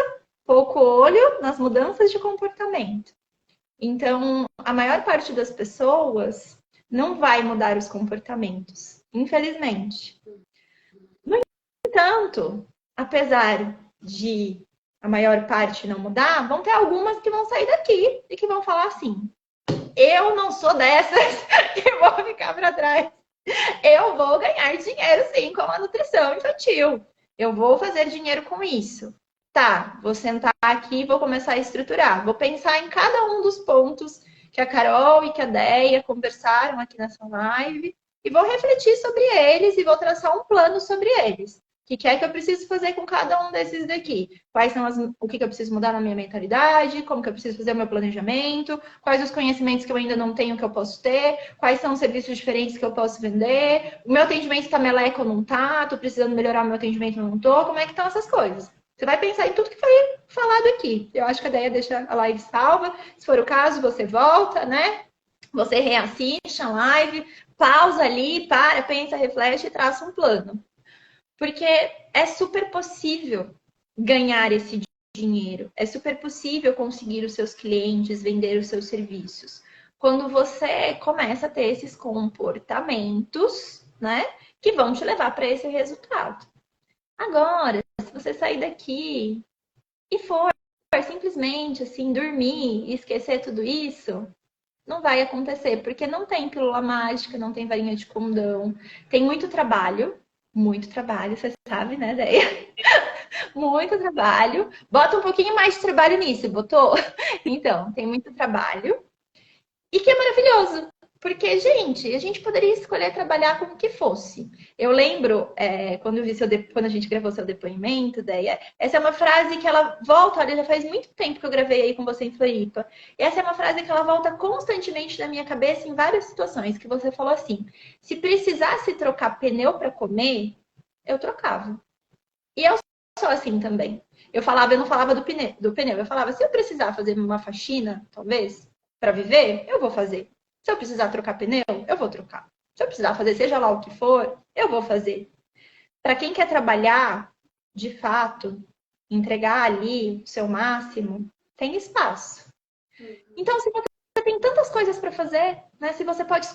A: pouco olho nas mudanças de comportamento. Então, a maior parte das pessoas não vai mudar os comportamentos, infelizmente. No entanto, apesar de a maior parte não mudar, vão ter algumas que vão sair daqui e que vão falar assim: eu não sou dessas que vou ficar para trás. Eu vou ganhar dinheiro sim com a nutrição infantil. Eu vou fazer dinheiro com isso. Tá, vou sentar aqui e vou começar a estruturar. Vou pensar em cada um dos pontos que a Carol e que a Deia conversaram aqui nessa live e vou refletir sobre eles e vou traçar um plano sobre eles. O que é que eu preciso fazer com cada um desses daqui? Quais são o que eu preciso mudar na minha mentalidade? Como que eu preciso fazer o meu planejamento? Quais os conhecimentos que eu ainda não tenho que eu posso ter? Quais são os serviços diferentes que eu posso vender? O meu atendimento está meleco ou não está? Estou precisando melhorar o meu atendimento ou não estou? Como é que estão essas coisas? Você vai pensar em tudo que foi falado aqui. Eu acho que a ideia deixa a live salva. Se for o caso, você volta, né? Você reassiste a live, pausa ali, para, pensa, reflete e traça um plano. Porque é super possível ganhar esse dinheiro. É super possível conseguir os seus clientes, vender os seus serviços. Quando você começa a ter esses comportamentos, né, que vão te levar para esse resultado. Agora, se você sair daqui e for simplesmente assim dormir e esquecer tudo isso, não vai acontecer, porque não tem pílula mágica, não tem varinha de condão, tem muito trabalho, você sabe, né, Deia? Muito trabalho. Bota um pouquinho mais de trabalho nisso, botou? Então, tem muito trabalho. E que é maravilhoso. Porque, gente, a gente poderia escolher trabalhar como que fosse. Eu lembro, quando, quando a gente gravou seu depoimento, Deia, essa é uma frase que ela volta, olha, já faz muito tempo que eu gravei aí com você em Floripa. E essa é uma frase que ela volta constantemente na minha cabeça em várias situações, que você falou assim, se precisasse trocar pneu para comer, eu trocava. E eu sou assim também. Eu não falava do pneu, eu falava, se eu precisar fazer uma faxina, talvez, para viver, eu vou fazer. Se eu precisar trocar pneu, eu vou trocar. Se eu precisar fazer seja lá o que for, eu vou fazer. Para quem quer trabalhar, de fato, entregar ali o seu máximo, tem espaço. Então, se você tem tantas coisas para fazer, né? Se você pode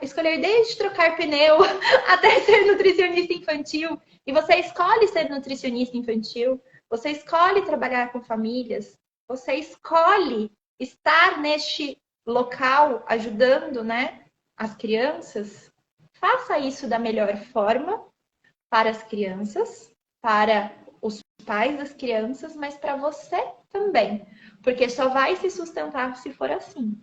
A: escolher desde trocar pneu até ser nutricionista infantil, e você escolhe ser nutricionista infantil, você escolhe trabalhar com famílias, você escolhe estar neste local ajudando, né, as crianças, faça isso da melhor forma para as crianças, para os pais das crianças, mas para você também, porque só vai se sustentar se for assim.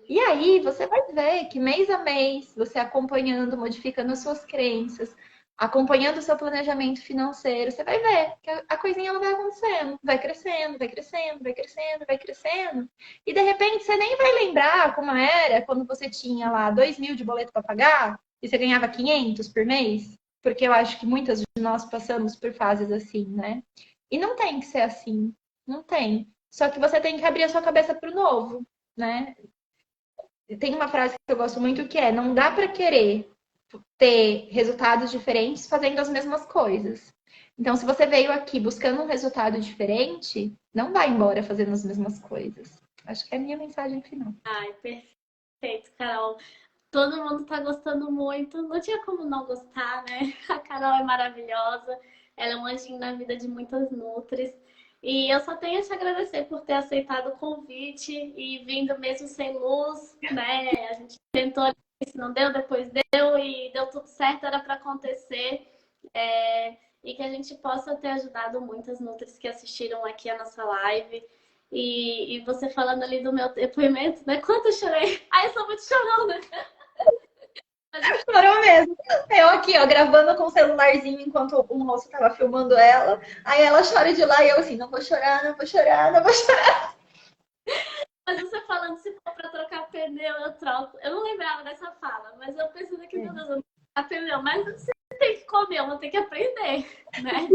A: E aí você vai ver que mês a mês, você acompanhando, modificando as suas crenças, acompanhando o seu planejamento financeiro, você vai ver que a coisinha ela vai acontecendo, vai crescendo, vai crescendo, vai crescendo, vai crescendo. E de repente você nem vai lembrar como era quando você tinha lá 2.000 de boleto para pagar e você ganhava 500 por mês, porque eu acho que muitas de nós passamos por fases assim, né? E não tem que ser assim, não tem. Só que você tem que abrir a sua cabeça para o novo, né? Tem uma frase que eu gosto muito que é: não dá para querer ter resultados diferentes fazendo as mesmas coisas. Então, se você veio aqui buscando um resultado diferente, não vai embora fazendo as mesmas coisas. Acho que é a minha mensagem final.
B: Ai, perfeito, Carol. Todo mundo tá gostando muito. Não tinha como não gostar, né? A Carol é maravilhosa. Ela é um anjinho na vida de muitas nutris. E eu só tenho a te agradecer por ter aceitado o convite e vindo mesmo sem luz, né? A gente tentou, se não deu, depois deu e deu tudo certo, era para acontecer. E que a gente possa ter ajudado muitas nutris que assistiram aqui a nossa live. E você falando ali do meu depoimento, né? Quanto eu chorei. Ai, eu sou muito chorona.
A: Chorou mesmo. Eu aqui, ó, gravando com o celularzinho enquanto o moço tava filmando ela. Aí ela chora de lá e eu assim, não vou chorar, não vou chorar, não vou chorar.
B: Mas você falando, se for pra trocar pneu, eu troco. Eu não lembrava dessa fala, mas eu pensando que, meu Deus, eu não vou trocar pneu. Mas você tem que comer, eu vou ter que aprender, né?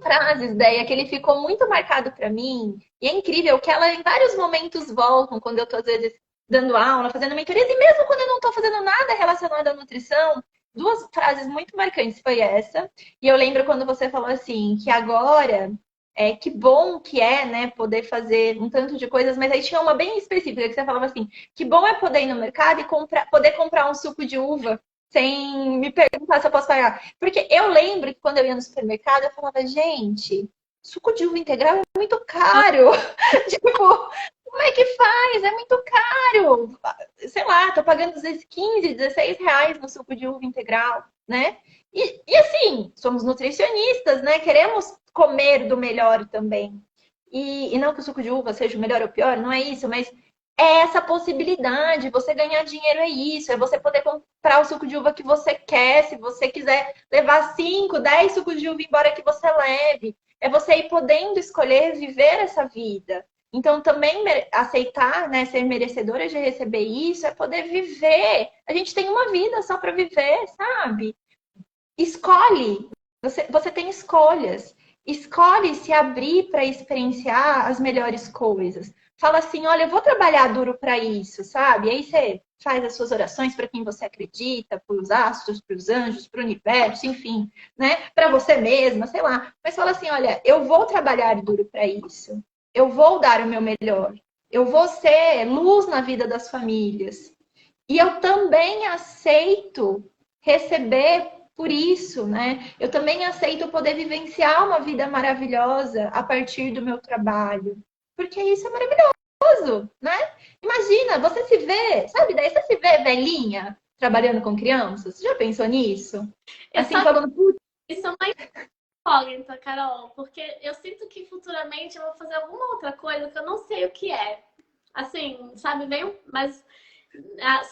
A: Frases, ideia que ele ficou muito marcado para mim. E é incrível que ela em vários momentos voltam quando eu estou às vezes dando aula, fazendo mentorias, e mesmo quando eu não estou fazendo nada relacionado à nutrição, duas frases muito marcantes foi essa. E eu lembro quando você falou assim, que agora que bom que é, né, poder fazer um tanto de coisas, mas aí tinha uma bem específica que você falava assim, que bom é poder ir no mercado e poder comprar um suco de uva sem me perguntar se eu posso pagar. Porque eu lembro que quando eu ia no supermercado, eu falava, gente, suco de uva integral é muito caro. Tipo, como é que faz? É muito caro. Sei lá, tô pagando às vezes 15, 16 reais no suco de uva integral, né? E assim, somos nutricionistas, né? Queremos comer do melhor também. E não que o suco de uva seja o melhor ou o pior, não é isso, mas é essa possibilidade. Você ganhar dinheiro é isso, é você poder comprar o suco de uva que você quer, se você quiser levar 5, 10 sucos de uva embora que você leve. É você ir podendo escolher viver essa vida. Então, também aceitar, né, ser merecedora de receber isso, é poder viver. A gente tem uma vida só para viver, sabe? Escolhe. Você tem escolhas. escolhe se abrir para experienciar as melhores coisas. Fala assim, olha, eu vou trabalhar duro para isso, sabe? Aí você faz as suas orações para quem você acredita, para os astros, para os anjos, para o universo, enfim, né? Para você mesma, sei lá. Mas fala assim, olha, eu vou trabalhar duro para isso. Eu vou dar o meu melhor. Eu vou ser luz na vida das famílias. E eu também aceito receber por isso, né? Eu também aceito poder vivenciar uma vida maravilhosa a partir do meu trabalho. Porque isso é maravilhoso, né? Imagina, você se vê, sabe? Daí você se vê velhinha trabalhando com crianças. Você já pensou nisso? Assim, falando, putz,
B: Isso é uma incógnita, Carol, porque eu sinto que futuramente eu vou fazer alguma outra coisa que eu não sei o que é. Assim, sabe, mas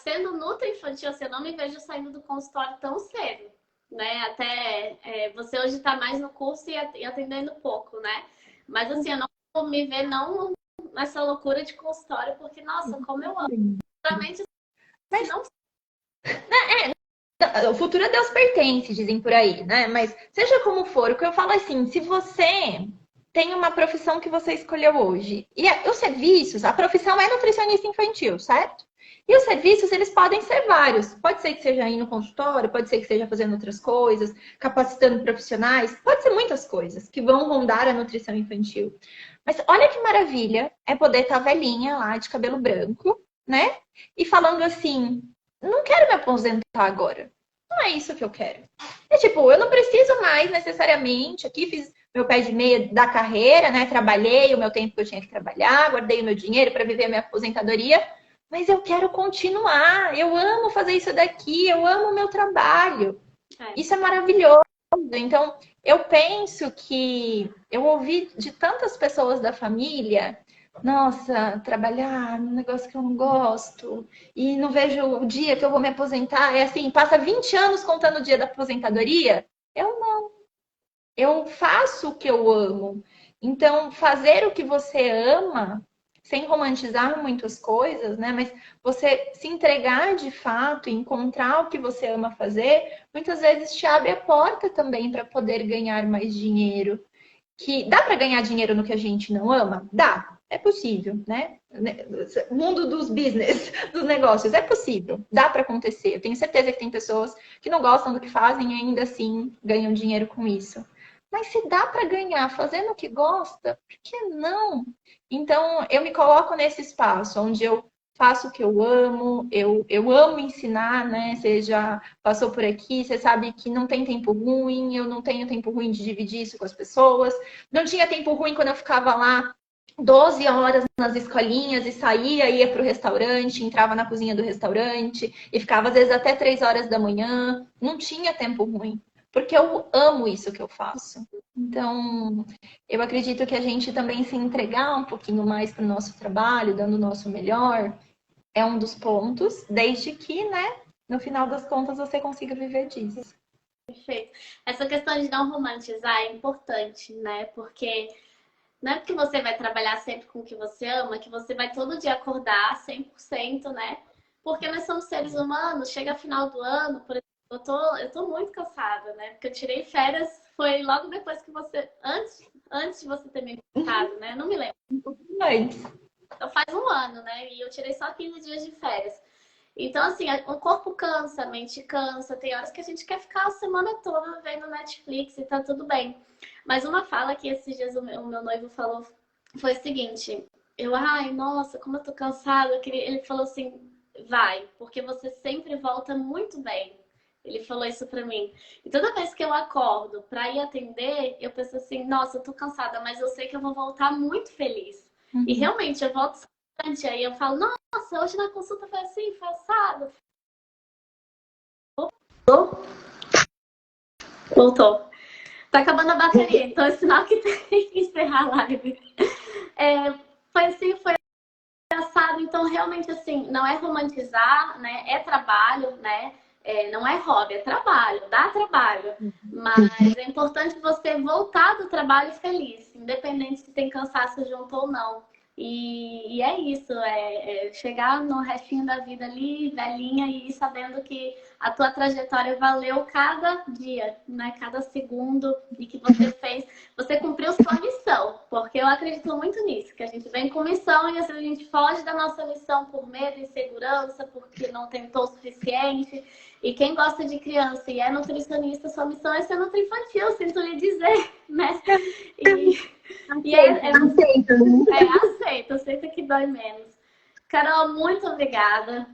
B: sendo Nutri infantil, assim, eu não me vejo saindo do consultório tão cedo, né? Até você hoje está mais no curso e atendendo pouco, né? Mas assim, eu não vou me ver não nessa loucura de consultório, porque, nossa, como eu amo. Realmente,
A: mas
B: não.
A: o futuro a Deus pertence, dizem por aí, né? Mas seja como for, o que eu falo é assim, se você tem uma profissão que você escolheu hoje, e os serviços, a profissão é nutricionista infantil, certo? E os serviços, eles podem ser vários. Pode ser que seja aí no consultório, pode ser que seja fazendo outras coisas, capacitando profissionais, pode ser muitas coisas que vão rondar a nutrição infantil. Mas olha que maravilha é poder estar velhinha lá, de cabelo branco, né? E falando assim, não quero me aposentar agora. Não é isso que eu quero. É tipo, eu não preciso mais necessariamente. Aqui fiz meu pé de meia da carreira, né? Trabalhei o meu tempo que eu tinha que trabalhar, guardei o meu dinheiro para viver a minha aposentadoria. Mas eu quero continuar. Eu amo fazer isso daqui. Eu amo o meu trabalho. Isso é maravilhoso. Então, eu penso que eu ouvi de tantas pessoas da família, nossa, trabalhar num negócio que eu não gosto e não vejo o dia que eu vou me aposentar. É assim, passa 20 anos contando o dia da aposentadoria. Eu não. Eu faço o que eu amo. Então, fazer o que você ama, sem romantizar muitas coisas, né? Mas você se entregar de fato, encontrar o que você ama fazer, muitas vezes te abre a porta também para poder ganhar mais dinheiro. Que dá para ganhar dinheiro no que a gente não ama? Dá, é possível, né? O mundo dos business, dos negócios, é possível, dá para acontecer. Eu tenho certeza que tem pessoas que não gostam do que fazem e ainda assim ganham dinheiro com isso. Mas se dá para ganhar fazendo o que gosta, por que não? Então, eu me coloco nesse espaço onde eu faço o que eu amo ensinar, né? Você já passou por aqui, você sabe que não tem tempo ruim, eu não tenho tempo ruim de dividir isso com as pessoas. Não tinha tempo ruim quando eu ficava lá 12 horas nas escolinhas e saía, ia para o restaurante, entrava na cozinha do restaurante e ficava às vezes até 3 horas da manhã. Não tinha tempo ruim porque eu amo isso que eu faço. Então, eu acredito que a gente também se entregar um pouquinho mais para o nosso trabalho, dando o nosso melhor, é um dos pontos, desde que, né, no final das contas, você consiga viver disso.
B: Perfeito. Essa questão de não romantizar é importante, né? Porque não é porque você vai trabalhar sempre com o que você ama, que você vai todo dia acordar 100%, né? Porque nós somos seres humanos, chega final do ano, por exemplo, eu tô muito cansada, né? Porque eu tirei férias, foi logo depois que você, antes de você ter me contado, né? Não me lembro.
A: Antes.
B: Então faz um ano, né? E eu tirei só 15 dias de férias. Então, assim, o corpo cansa, a mente cansa. Tem horas que a gente quer ficar a semana toda vendo Netflix e tá tudo bem. Mas uma fala que esses dias o meu noivo falou foi o seguinte: ai, nossa, como eu tô cansada. Ele falou assim: vai, porque você sempre volta muito bem. Ele falou isso pra mim. E toda vez que eu acordo pra ir atender, eu penso assim: nossa, eu tô cansada, mas eu sei que eu vou voltar muito feliz. E realmente, eu volto bastante. Aí eu falo: nossa, hoje na consulta foi assim, foi assado. Voltou. Tá acabando a bateria, então é sinal que tem que encerrar a live. Foi assim, foi assado. Então, realmente, assim, não é romantizar, né? É trabalho, né? Não é hobby, é trabalho, dá trabalho. Mas é importante você voltar do trabalho feliz, independente se tem cansaço junto ou não. E é isso, é chegar no restinho da vida ali, velhinha, e ir sabendo que a tua trajetória valeu cada dia, né? Cada segundo e que você fez, você cumpriu sua missão, porque eu acredito muito nisso, que a gente vem com missão e às vezes a gente foge da nossa missão por medo, insegurança, porque não tentou o suficiente. E quem gosta de criança e é nutricionista, sua missão é ser nutriinfantil, sinto lhe dizer, né? Aceita que dói menos. Carol, muito obrigada.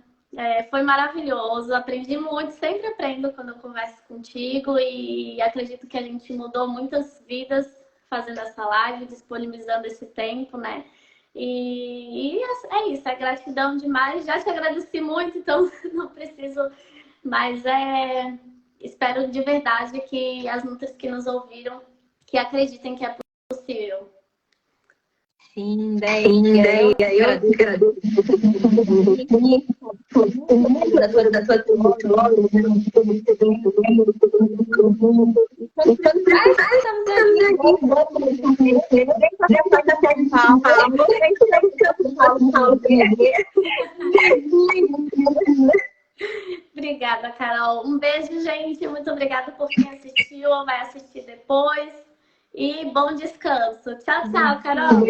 B: Foi maravilhoso, aprendi muito, sempre aprendo quando eu converso contigo e acredito que a gente mudou muitas vidas fazendo essa live, disponibilizando esse tempo, né? E é isso, é gratidão demais. Já te agradeci muito, então não preciso, mas espero de verdade que as nutris que nos ouviram, que acreditem que é possível.
A: Sim, Deia, eu agradeço da tua
B: Obrigada, Carol. Um beijo, gente. Muito obrigada por quem assistiu ou vai assistir depois. E bom descanso. Tchau, tchau, Carol.